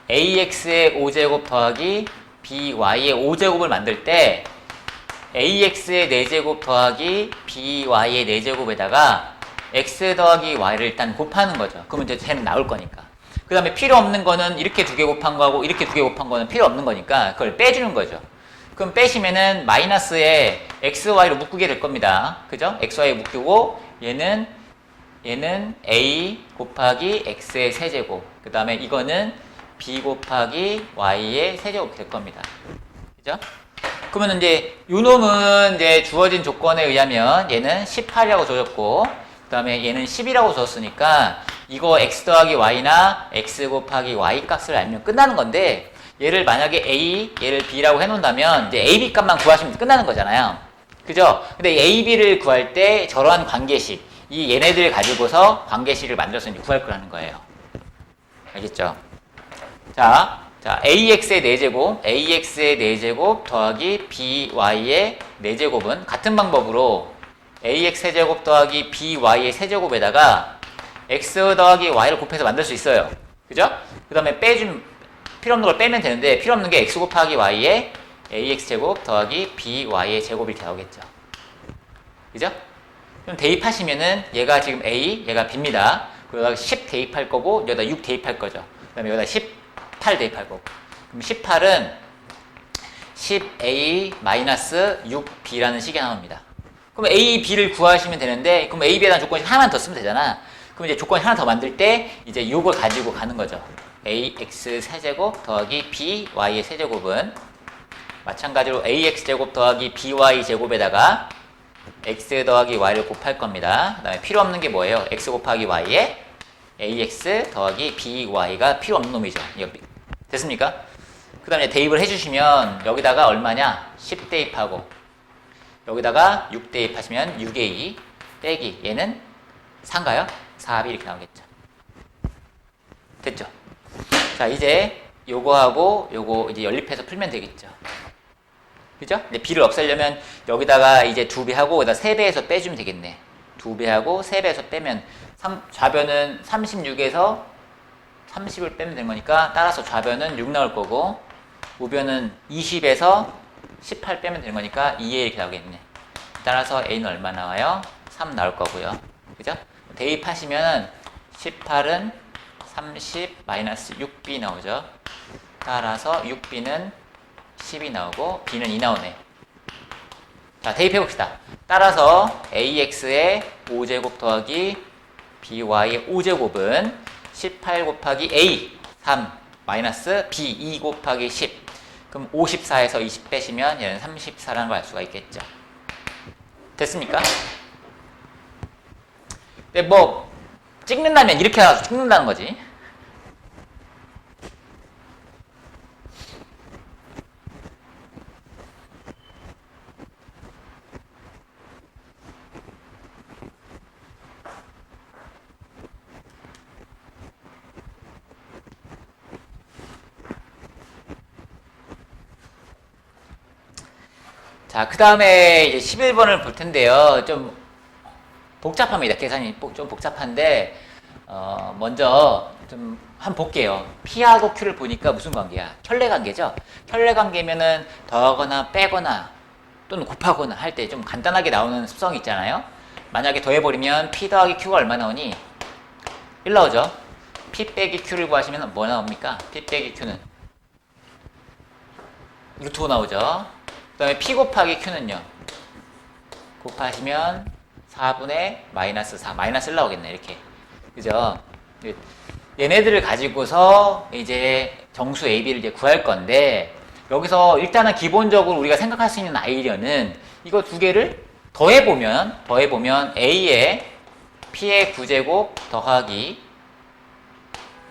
ax의 5제곱 더하기 by의 5제곱을 만들 때 ax의 4제곱 더하기 by의 4제곱에다가 x 더하기 y를 일단 곱하는 거죠. 그러면 이제 쟤는 나올 거니까. 그 다음에 필요 없는 거는 이렇게 2개 곱한 거하고 이렇게 2개 곱한 거는 필요 없는 거니까 그걸 빼주는 거죠. 그럼 빼시면은 마이너스에 x, y로 묶게 될 겁니다. 그죠? x, y 묶이고 얘는 a 곱하기 x의 세제곱 그 다음에 이거는 b 곱하기 y의 세제곱 될 겁니다. 그죠? 그러면 이제 요 놈은 이제 주어진 조건에 의하면 얘는 18이라고 줘줬고 그 다음에 얘는 10이라고 줬으니까 이거 x 더하기 y나 x 곱하기 y 값을 알면 끝나는 건데 얘를 만약에 A, 얘를 B라고 해놓는다면 이제 A, B 값만 구하시면 끝나는 거잖아요. 그죠? 근데 A, B를 구할 때 저러한 관계식, 이 얘네들 가지고서 관계식을 만들어서 이제 구할 거라는 거예요. 알겠죠? 자, AX의 4제곱, AX의 4제곱 더하기 BY의 4제곱은 같은 방법으로 AX 세제곱 더하기 BY의 세제곱에다가 X 더하기 Y를 곱해서 만들 수 있어요. 그죠? 그 다음에 필요 없는 걸 빼면 되는데 필요 없는 게 x 곱하기 y의 ax제곱 더하기 by의 제곱이 이렇게 나오겠죠. 그죠? 그럼 대입하시면은 얘가 지금 a, 얘가 b입니다. 그러다가 10 대입할 거고 여기다 6 대입할 거죠. 그 다음에 여기다 18 대입할 거고 그럼 18은 10a-6b라는 식이 나옵니다. 그럼 a, b를 구하시면 되는데 그럼 a, b에 대한 조건이 하나만 더 쓰면 되잖아. 그럼 이제 조건 하나 더 만들 때 이제 이걸 가지고 가는 거죠. ax 세제곱 더하기 by의 세제곱은 마찬가지로 ax제곱 더하기 by 제곱에다가 x 더하기 y를 곱할 겁니다. 그 다음에 필요 없는 게 뭐예요? x 곱하기 y에 ax 더하기 by가 필요 없는 놈이죠. 됐습니까? 그 다음에 대입을 해주시면 여기다가 얼마냐? 10 대입하고 여기다가 6 대입하시면 6a 빼기 얘는 4인가요? 4합이 이렇게 나오겠죠. 됐죠? 자, 이제 요거하고 요거 이제 연립해서 풀면 되겠죠. 그죠? 근데 b를 없애려면 여기다가 이제 2배하고 여기다 3배에서 빼주면 되겠네. 2배하고 3배에서 빼면 좌변은 36에서 30을 빼면 되는 거니까 따라서 좌변은 6 나올 거고 우변은 20에서 18 빼면 되는 거니까 2에 이렇게 나오겠네. 따라서 a는 얼마 나와요? 3 나올 거고요. 그죠? 대입하시면 18은 30 마이너스 6b 나오죠. 따라서 6b는 10이 나오고 b는 2 나오네. 자, 대입해 봅시다. 따라서 ax의 5제곱 더하기 by의 5제곱은 18 곱하기 a 3 마이너스 b 2 곱하기 10. 그럼 54에서 20 빼시면 얘는 34라는 걸 알 수가 있겠죠. 됐습니까? 근데 뭐 찍는다면 이렇게 나와서 찍는다는 거지. 자, 그 다음에 이제 11번을 볼 텐데요. 좀 복잡합니다. 계산이 좀 복잡한데, 먼저 좀 한번 볼게요. P하고 Q를 보니까 무슨 관계야? 켤레 관계죠? 켤레 관계면은 더하거나 빼거나 또는 곱하거나 할 때 좀 간단하게 나오는 습성이 있잖아요. 만약에 더해버리면 P 더하기 Q가 얼마 나오니? 1 나오죠? P 빼기 Q를 구하시면 뭐 나옵니까? P 빼기 Q는 루트 5 나오죠? 그 다음에 P 곱하기 Q는요? 곱하시면 4분의 마이너스 4, 마이너스 1 나오겠네, 이렇게. 그죠? 얘네들을 가지고서 이제 정수 AB를 이제 구할 건데, 여기서 일단은 기본적으로 우리가 생각할 수 있는 아이디어는 이거 두 개를 더해보면 A의 P의 9제곱 더하기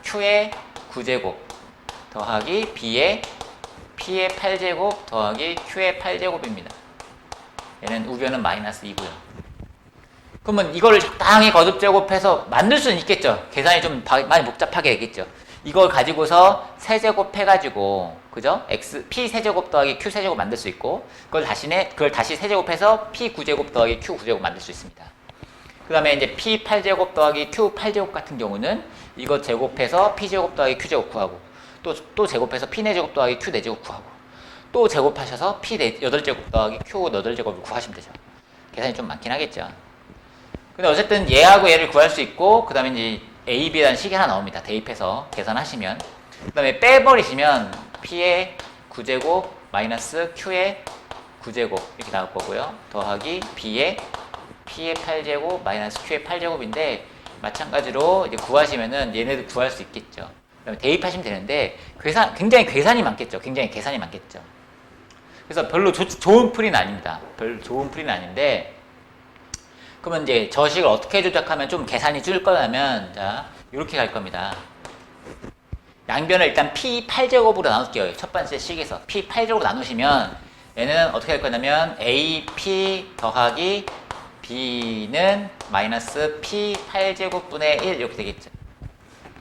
Q의 9제곱 더하기 B의 P의 8제곱 더하기 Q의 8제곱입니다. 얘는 우변은 마이너스 2고요. 그러면 이걸 적당히 거듭제곱해서 만들 수는 있겠죠. 계산이 좀 많이 복잡하게 되겠죠. 이걸 가지고서 세제곱해가지고, 그죠? P 세제곱 더하기 Q 세제곱 만들 수 있고, 그걸 다시 세제곱해서 P 9제곱 더하기 Q 9제곱 만들 수 있습니다. 그 다음에 이제 P 8제곱 더하기 Q 8제곱 같은 경우는 이거 제곱해서 P 제곱 더하기 Q 제곱 구하고, 또 제곱해서 P 4제곱 더하기 Q 4제곱 구하고, 또 제곱하셔서 P 8제곱 더하기 Q 8제곱을 구하시면 되죠. 계산이 좀 많긴 하겠죠. 근데 어쨌든 얘하고 얘를 구할 수 있고, 그 다음에 이제 A, B라는 식이 하나 나옵니다. 대입해서 계산하시면. 그 다음에 빼버리시면 P의 9제곱 마이너스 Q의 9제곱 이렇게 나올 거고요. 더하기 P의 8제곱 마이너스 Q의 8제곱인데 마찬가지로 이제 구하시면은 얘네들 구할 수 있겠죠. 그다음에 대입하시면 되는데 굉장히 계산이 많겠죠. 굉장히 계산이 많겠죠. 그래서 별로 좋은 풀이는 아닙니다. 별로 좋은 풀이는 아닌데, 그러면 이제 저식을 어떻게 조작하면 좀 계산이 줄 거냐면, 자, 이렇게 갈 겁니다. 양변을 일단 P 8제곱으로 나눌게요. 첫 번째 식에서. P 8제곱으로 나누시면, 얘는 어떻게 할 거냐면, AP 더하기 B는 마이너스 P 8제곱분의 1 이렇게 되겠죠.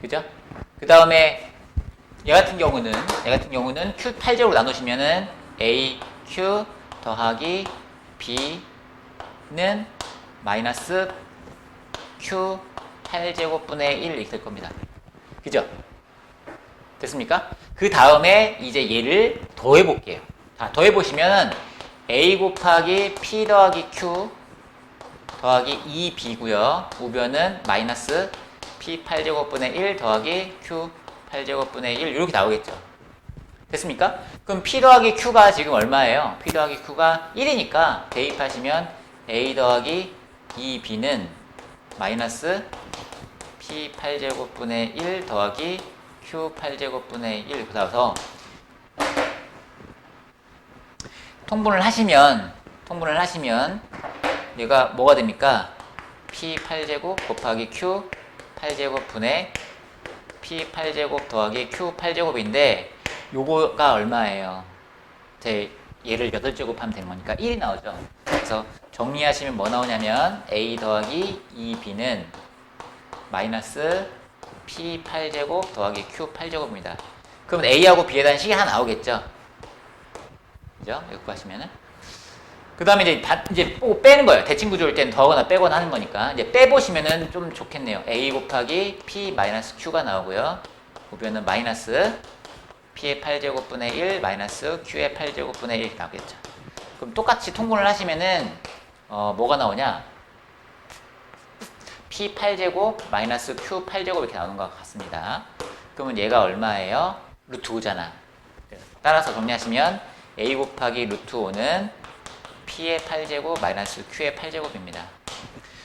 그죠? 그 다음에, 얘 같은 경우는 Q 8제곱으로 나누시면은, AQ 더하기 B는 마이너스 Q 8제곱분의 1 이렇게 될 겁니다. 그죠? 됐습니까? 그 다음에 이제 얘를 더해 볼게요. 자, 더해 보시면 A 곱하기 P 더하기 Q 더하기 2B고요. 우변은 마이너스 P 8제곱분의 1 더하기 Q 8제곱분의 1 이렇게 나오겠죠. 됐습니까? 그럼 P 더하기 Q가 지금 얼마예요? P 더하기 Q가 1이니까 대입하시면 A 더하기 2B는 마이너스 P 8제곱분의 1 더하기 Q 8제곱분의 1 이렇게 나와서 통분을 하시면 얘가 뭐가 됩니까? P 8제곱 곱하기 Q 8제곱분의 P 8제곱 더하기 Q 8제곱인데 요거가 얼마예요? 얘를 8제곱 하면 되는 거니까 1이 나오죠. 그래서 정리하시면 뭐 나오냐면 A 더하기 2B는 마이너스 P 8제곱 더하기 Q 8제곱입니다. 그러면 A하고 B에 대한 식이 하나 나오겠죠. 그죠? 이거 구하시면은. 그 다음에 이제 꼭 빼는 거예요. 대칭 구조일 때는 더하거나 빼거나 하는 거니까. 이제 빼보시면은 좀 좋겠네요. A 곱하기 P 마이너스 Q가 나오고요. 보면은 마이너스 P의 8제곱분의 1 마이너스 Q의 8제곱분의 1 나오겠죠. 그럼 똑같이 통분을 하시면은, 뭐가 나오냐? P 8제곱 마이너스 Q 8제곱 이렇게 나오는 것 같습니다. 그러면 얘가 얼마예요? 루트 5잖아. 따라서 정리하시면 A 곱하기 루트 5는 P의 8제곱 마이너스 Q의 8제곱입니다.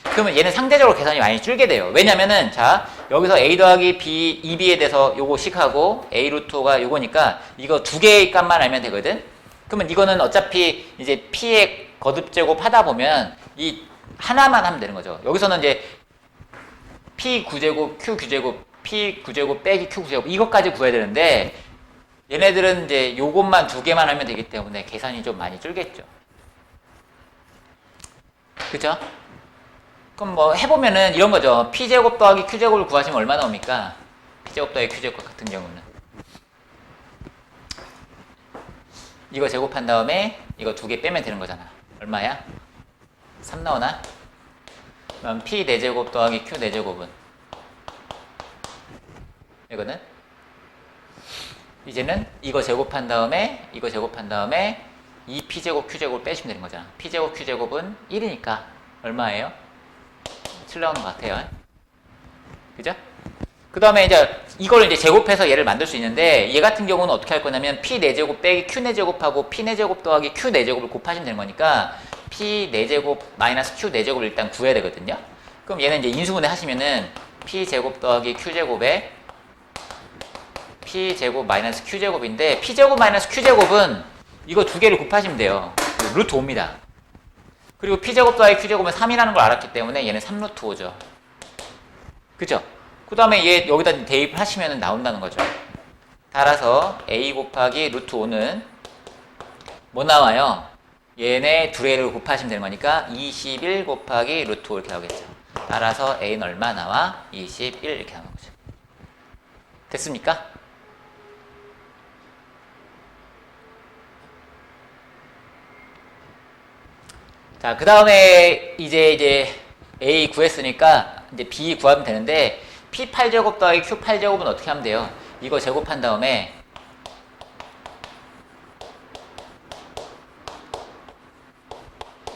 그러면 얘는 상대적으로 계산이 많이 줄게 돼요. 왜냐면은, 자, 여기서 A 더하기 B, 2B에 대해서 요거씩 하고, A 루트 5가 요거니까, 이거 두 개의 값만 알면 되거든? 그러면 이거는 어차피 이제 P의 거듭제곱 하다 보면, 이 하나만 하면 되는 거죠. 여기서는 이제 P 9제곱, Q 9제곱, P 9제곱 빼기 Q 9제곱, 이것까지 구해야 되는데, 얘네들은 이제 요것만 두 개만 하면 되기 때문에 계산이 좀 많이 줄겠죠. 그죠? 그럼 뭐 해보면은 이런 거죠. P제곱 더하기 Q제곱을 구하시면 얼마 나옵니까? P제곱 더하기 Q제곱 같은 경우는. 이거 제곱한 다음에 이거 두 개 빼면 되는 거잖아. 얼마야? 3 나오나? 그럼 P 4제곱 더하기 Q 4제곱은? 이거는? 이제는 이거 제곱한 다음에 2P제곱 Q제곱을 빼시면 되는 거잖아. P제곱 Q제곱은 1이니까 얼마예요? 7 나오는 것 같아요. 그죠? 그 다음에 이제 이걸 이제 제곱해서 얘를 만들 수 있는데, 얘 같은 경우는 어떻게 할 거냐면 P 4제곱 빼기 Q 4제곱하고 P 4제곱 더하기 Q 4제곱을 곱하시면 되는 거니까 P 4제곱 마이너스 Q 4제곱을 일단 구해야 되거든요. 그럼 얘는 이제 인수분해 하시면은 P제곱 더하기 Q제곱에 P제곱 마이너스 Q제곱인데, P제곱 마이너스 Q제곱은 이거 두 개를 곱하시면 돼요. 루트 5입니다. 그리고 P제곱 더하기 Q제곱은 3이라는 걸 알았기 때문에 얘는 3루트 5죠. 그죠? 그 다음에 얘 여기다 대입을 하시면 나온다는 거죠. 따라서 A 곱하기 루트 5는 뭐 나와요? 얘네 두 개를 곱하시면 되는 거니까 21 곱하기 루트 5 이렇게 나오겠죠. 따라서 A는 얼마 나와? 21 이렇게 나오는 거죠. 됐습니까? 자, 그 다음에 이제 A 구했으니까 이제 B 구하면 되는데, P 8제곱 더하기 Q 8제곱은 어떻게 하면 돼요? 이거 제곱한 다음에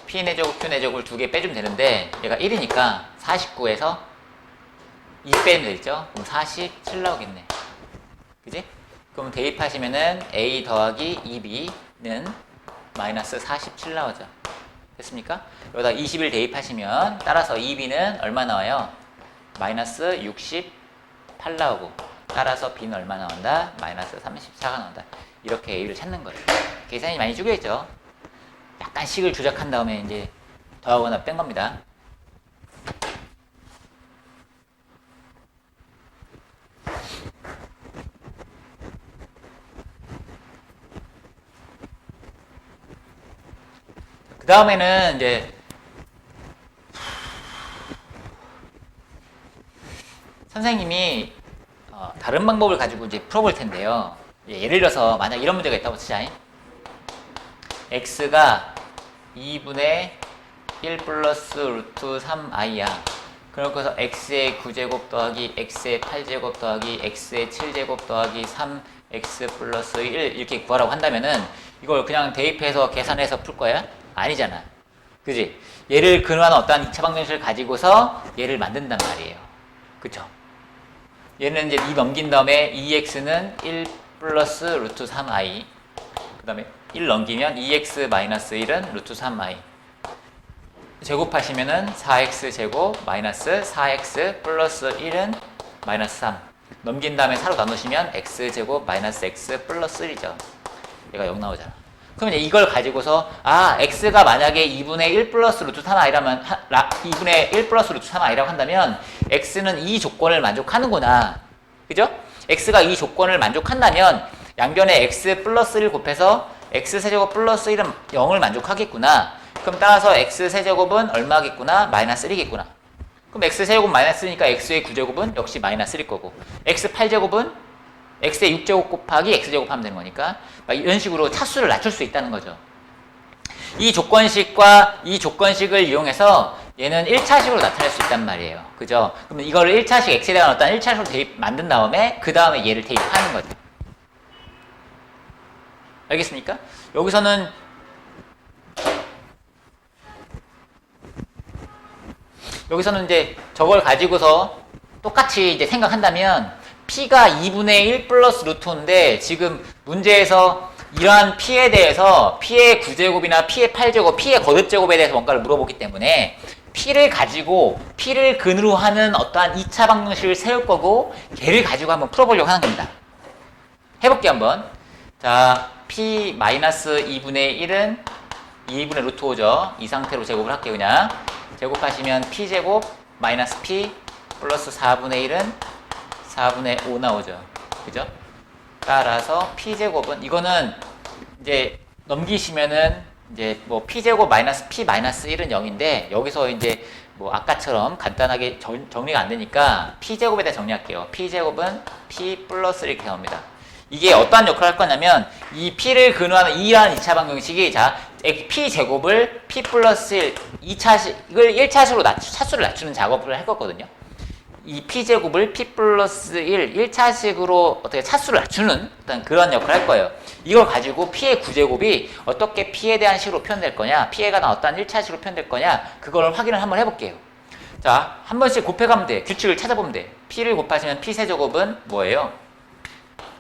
P 4제곱 Q 4제곱을 두 개 빼주면 되는데, 얘가 1이니까 49에서 2 빼면 되죠? 그럼 47 나오겠네. 그지? 그럼 대입하시면은 A 더하기 2B는 마이너스 47 나오죠. 됐습니까? 여기다 20을 대입하시면 따라서 2B는 얼마 나와요? 마이너스 68 나오고, 따라서 B는 얼마 나온다? 마이너스 34가 나온다. 이렇게 A를 찾는 거예요. 계산이 많이 죽여있죠. 약간 식을 조작한 다음에 이제 더하거나 뺀 겁니다. 그 다음에는 이제 선생님이 다른 방법을 가지고 이제 풀어볼 텐데요. 예를 들어서 만약 이런 문제가 있다고 치자. x가 2분의 1 플러스 루트 3i야. 그래서 x의 9제곱 더하기 x의 8제곱 더하기 x의 7제곱 더하기 3x 플러스 1 이렇게 구하라고 한다면은 이걸 그냥 대입해서 계산해서 풀 거야? 아니잖아. 그지? 얘를 근원한 어떠한 2차 방정식을 가지고서 얘를 만든단 말이에요. 그쵸? 얘는 이제 2 넘긴 다음에 2x는 1 플러스 루트 3i. 그 다음에 1 넘기면 2x 마이너스 1은 루트 3i. 제곱하시면은 4x 제곱 마이너스 4x 플러스 1은 마이너스 3. 넘긴 다음에 4로 나누시면 x 제곱 마이너스 x 플러스 1이죠. 얘가 0 나오잖아. 그럼 이제 이걸 가지고서 x가 만약에 2분의 1 플러스 루트 3i라면 2분의 1 플러스 루트 3i라고 한다면 x는 이 조건을 만족하는구나. 그죠? x가 이 조건을 만족한다면 양변에 x 플러스 1 곱해서 x 세제곱 플러스 1은 0을 만족하겠구나. 그럼 따라서 x 세제곱은 얼마겠구나? 마이너스 1이겠구나. 그럼 x 세제곱 마이너스 1이니까 x의 9제곱은 역시 마이너스 1일 거고, x 8제곱은 x의 6제곱 곱하기 x제곱 하면 되는 거니까 막 이런 식으로 차수를 낮출 수 있다는 거죠. 이 조건식과 이 조건식을 이용해서 얘는 1차식으로 나타낼 수 있단 말이에요. 그죠? 그러면 이거를 1차식 x에 대한 어떤 1차식으로 만든 다음에 그 다음에 얘를 대입하는 거죠. 알겠습니까? 여기서는 이제 저걸 가지고서 똑같이 이제 생각한다면 p가 2분의 1 플러스 루트 5인데 지금 문제에서 이러한 p에 대해서 p의 9제곱이나 p의 8제곱, p의 거듭제곱에 대해서 뭔가를 물어보기 때문에 p를 가지고 p를 근으로 하는 어떠한 2차 방정식을 세울 거고 걔를 가지고 한번 풀어보려고 하는 겁니다. 해볼게요 한번. 자, p-2분의 1은 2분의 루트 5죠. 이 상태로 제곱을 할게요 그냥. 제곱하시면 p제곱 마이너스 p 플러스 4분의 1은 4분의 5 나오죠. 그죠? 따라서 p제곱은 이거는 이제 넘기시면은 이제 뭐 p제곱 마이너스 p 마이너스 1은 0인데 여기서 이제 뭐 아까처럼 간단하게 정리가 안 되니까 p제곱에 대해 정리할게요. p제곱은 p 플러스 이렇게 나옵니다. 이게 어떠한 역할을 할 거냐면 이 p를 근호하는 이러한 2차 방정식이 자 p제곱을 p 플러스 1 2차식을 1차식으로 차수를 낮추는 작업을 할 거거든요. 이 p제곱을 p 플러스 1 1차식으로 어떻게 차수를 낮추는 어떤 그런 역할을 할 거예요. 이걸 가지고 p의 9제곱이 어떻게 p에 대한 식으로 표현될 거냐, p에 관한 어떤 1차식으로 표현될 거냐, 그걸 확인을 한번 해볼게요. 자, 한 번씩 곱해가면 돼. 규칙을 찾아보면 돼. p를 곱하시면 p세제곱은 뭐예요?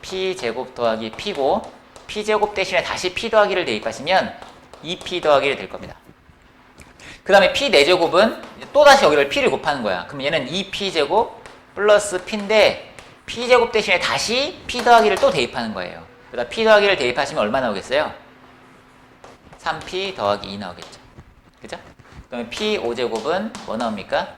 p제곱 더하기 p고 p제곱 대신에 다시 p 더하기를 대입하시면 2p 더하기를 될 겁니다. 그 다음에 p 4제곱은 또다시 여기를 p를 곱하는 거야. 그럼 얘는 2p제곱 플러스 p인데 p제곱 대신에 다시 p 더하기를 또 대입하는 거예요. 그러다 p 더하기를 대입하시면 얼마 나오겠어요? 3p 더하기 2 나오겠죠. 그죠? 그 다음에 p 5제곱은 뭐 나옵니까?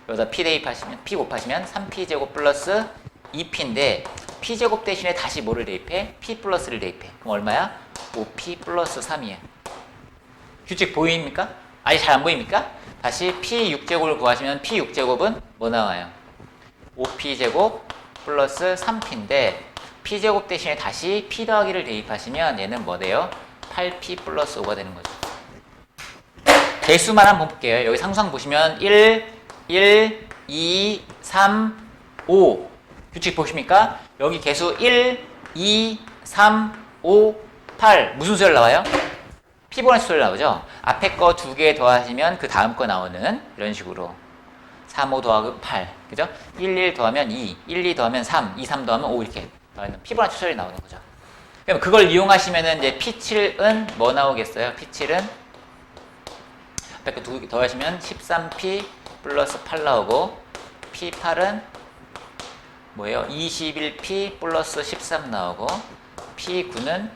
여기다 p 대입하시면 p 곱하시면 3p제곱 플러스 2p인데 p제곱 대신에 다시 뭐를 대입해? p 플러스를 대입해. 그럼 얼마야? 5p 플러스 3이야. 규칙 보입니까? 아직 잘 안 보입니까? 다시 p 6제곱을 구하시면 p 6제곱은 뭐 나와요? 5p제곱 플러스 3p인데 p제곱 대신에 다시 p 더하기를 대입하시면 얘는 뭐 돼요? 8p 플러스 5가 되는 거죠. 개수만 한번 볼게요. 여기 상수항 보시면 1, 2, 3, 5 규칙 보십니까? 여기 개수 1, 2, 3, 5, 8 무슨 수열 나와요? 피보나치 수열 나오죠? 앞에 거 2개 더하시면 그 다음 거 나오는 이런 식으로 3, 5 더하기 8 그죠? 1, 1 더하면 2, 1, 2 더하면 3, 2, 3 더하면 5 이렇게 나오는 피보나치 수열이 나오는 거죠. 그럼 그걸 이용하시면은 이제 P7은 뭐 나오겠어요? P7은 앞에 거 2개 더하시면 13P 플러스 8 나오고 P8은 뭐예요? 21P 플러스 13 나오고 P9는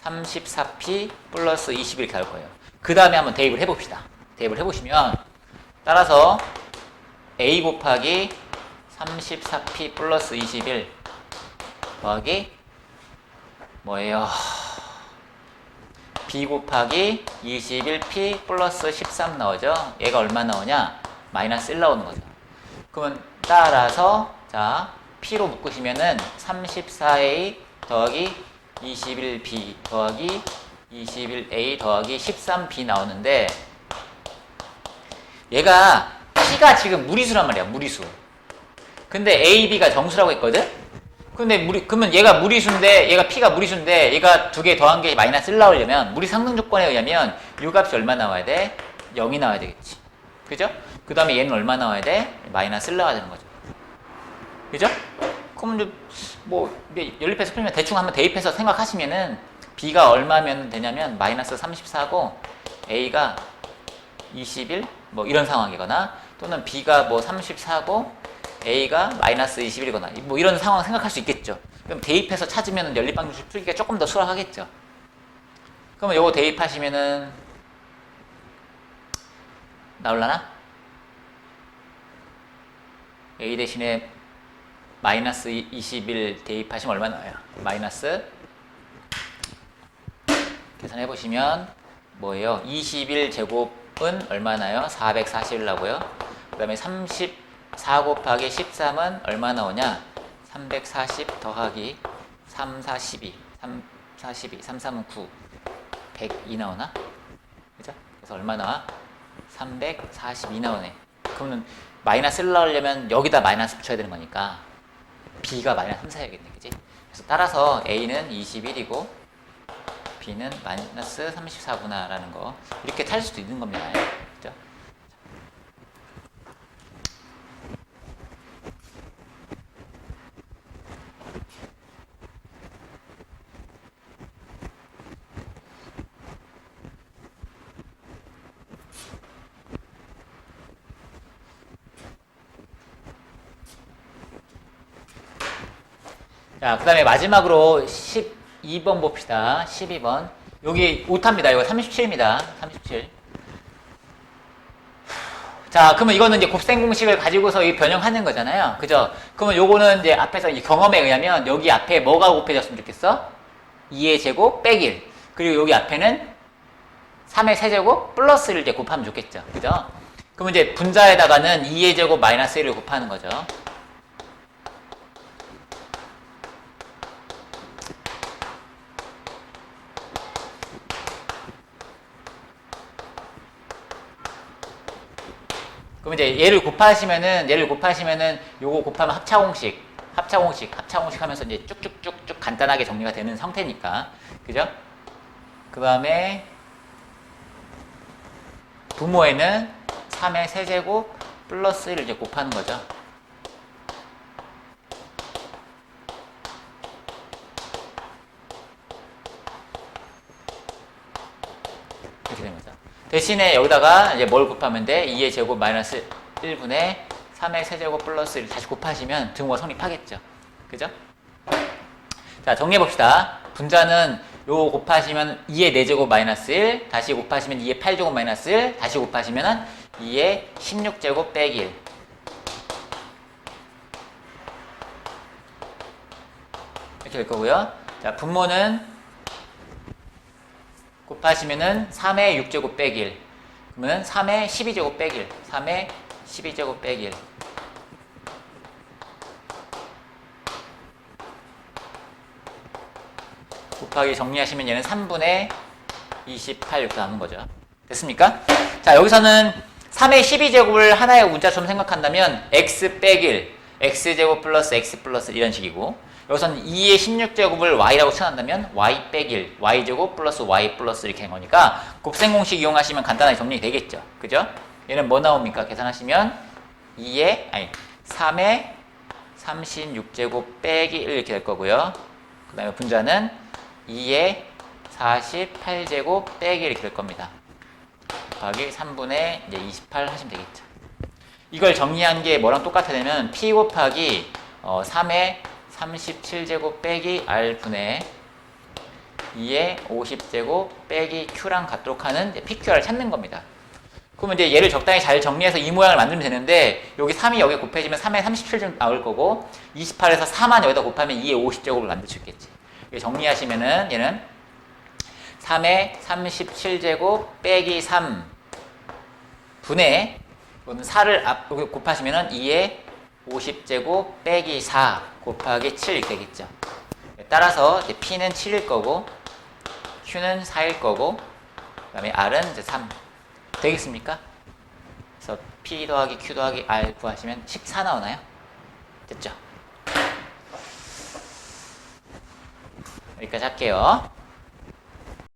34P 플러스 20 이렇게 나올 거예요. 그 다음에 한번 대입을 해봅시다. 대입을 해보시면 따라서 A 곱하기 34P 플러스 21 더하기 뭐예요? B 곱하기 21P 플러스 13 나오죠? 얘가 얼마 나오냐? 마이너스 1 나오는 거죠. 그러면 따라서 자 P로 묶으시면은 34A 더하기 21B 더하기 21A 더하기 13B 나오는데 얘가 P가 지금 무리수란 말이야. 무리수. 근데 A, B가 정수라고 했거든? 근데 그러면 얘가 무리수인데 얘가 P가 무리수인데 얘가 2개 더한 게 마이너스 1 나오려면 무리 상등 조건에 의하면 이 값이 얼마 나와야 돼? 0이 나와야 되겠지. 그죠? 그 다음에 얘는 얼마 나와야 돼? 마이너스 1 나와야 되는 거죠. 그죠? 그럼 뭐 연립해서 풀면 대충 한번 대입해서 생각하시면은 B가 얼마면 되냐면 마이너스 34고 A가 21 뭐 이런 상황이거나 또는 B가 뭐 34고 A가 마이너스 21이거나 뭐 이런 상황 생각할 수 있겠죠. 그럼 대입해서 찾으면 연립방정식 풀기가 조금 더 수월하겠죠. 그러면 요거 대입하시면은 나올라나? A 대신에 마이너스 21 대입하시면 얼마 나와요? 마이너스 계산해보시면 뭐예요? 21제곱은 얼마 나요? 441 나고요. 그 다음에 34 곱하기 13은 얼마 나오냐? 340 더하기 3, 4, 12 3, 4, 12 3, 3은 9 102 나오나? 그죠? 그래서 얼마 나와? 342 나오네. 그러면 마이너스를 넣으려면 여기다 마이너스 붙여야 되는 거니까 B가 마이너스 3, 4야겠네. 그지? 그래서 따라서 A는 21이고 B는 마이너스 34구나 라는 거 이렇게 찾을 수도 있는 겁니다. 그죠? 자, 그 다음에 마지막으로 12번 봅시다. 12번. 여기 오타입니다. 이거 37입니다. 37. 자, 그러면 이거는 이제 곱셈 공식을 가지고서 이 변형하는 거잖아요. 그죠? 그러면 요거는 이제 앞에서 이 경험에 의하면 여기 앞에 뭐가 곱해졌으면 좋겠어? 2의 제곱 빼기 1. 그리고 여기 앞에는 3의 세제곱 플러스를 이제 곱하면 좋겠죠. 그죠? 그러면 이제 분자에다가는 2의 제곱 마이너스 1을 곱하는 거죠. 그럼 이제 얘를 곱하시면은 요거 곱하면 합차공식 하면서 이제 쭉쭉쭉쭉 간단하게 정리가 되는 상태니까. 그죠? 그 다음에 부모에는 3의 세제곱 플러스 1을 이제 곱하는 거죠. 이렇게 되는 거죠. 대신에 여기다가 이제 뭘 곱하면 돼? 2의 제곱 마이너스 1분의 3의 세제곱 플러스 1 다시 곱하시면 등호가 성립하겠죠. 그죠? 자, 정리해봅시다. 분자는 요 곱하시면 2의 4제곱 마이너스 1, 다시 곱하시면 2의 8제곱 마이너스 1, 다시 곱하시면 2의 16제곱 빼기 1. 이렇게 될 거고요. 자, 분모는 곱하시면은 3의 6제곱 빼기 1. 그러면 3의 12제곱 빼기 1. 3의 12제곱 빼기 1. 곱하기 정리하시면 얘는 3분의 28 이렇게 남은 거죠. 됐습니까? 자, 여기서는 3의 12제곱을 하나의 문자처럼 생각한다면 x 빼기 1, x제곱 플러스 x 플러스 이런 식이고, 여기서는 2의 16제곱을 y라고 쳐낸다면 y 빼기 1, y제곱 플러스 y 플러스 이렇게 된 거니까 곱셈 공식 이용하시면 간단하게 정리되겠죠. 그죠? 얘는 뭐 나옵니까? 계산하시면 3의 36제곱 빼기 1 이렇게 될 거고요. 그 다음에 분자는 2의 48제곱 빼기 1 이렇게 될 겁니다. 곱하기 3분의 이제 28 하시면 되겠죠. 이걸 정리한 게 뭐랑 똑같으냐면 p 곱하기 3의 37제곱 빼기 r분의 2의 50제곱 빼기 q랑 같도록 하는 pqr을 찾는 겁니다. 그러면 이제 얘를 적당히 잘 정리해서 이 모양을 만들면 되는데, 여기 3이 여기 곱해지면 3의 37제곱 나올 거고, 28에서 4만 여기다 곱하면 2의 50제곱을 만들 수 있겠지. 정리하시면은 얘는 3의 37제곱 빼기 3 분의 4를 여기 곱하시면은 2의 50제곱 빼기 4 곱하기 7 이렇게 되겠죠. 따라서 이제 P는 7일 거고 Q는 4일 거고 그 다음에 R은 이제 3 되겠습니까? 그래서 P 더하기 Q 더하기 R 구하시면 14 나오나요? 됐죠? 여기까지 할게요.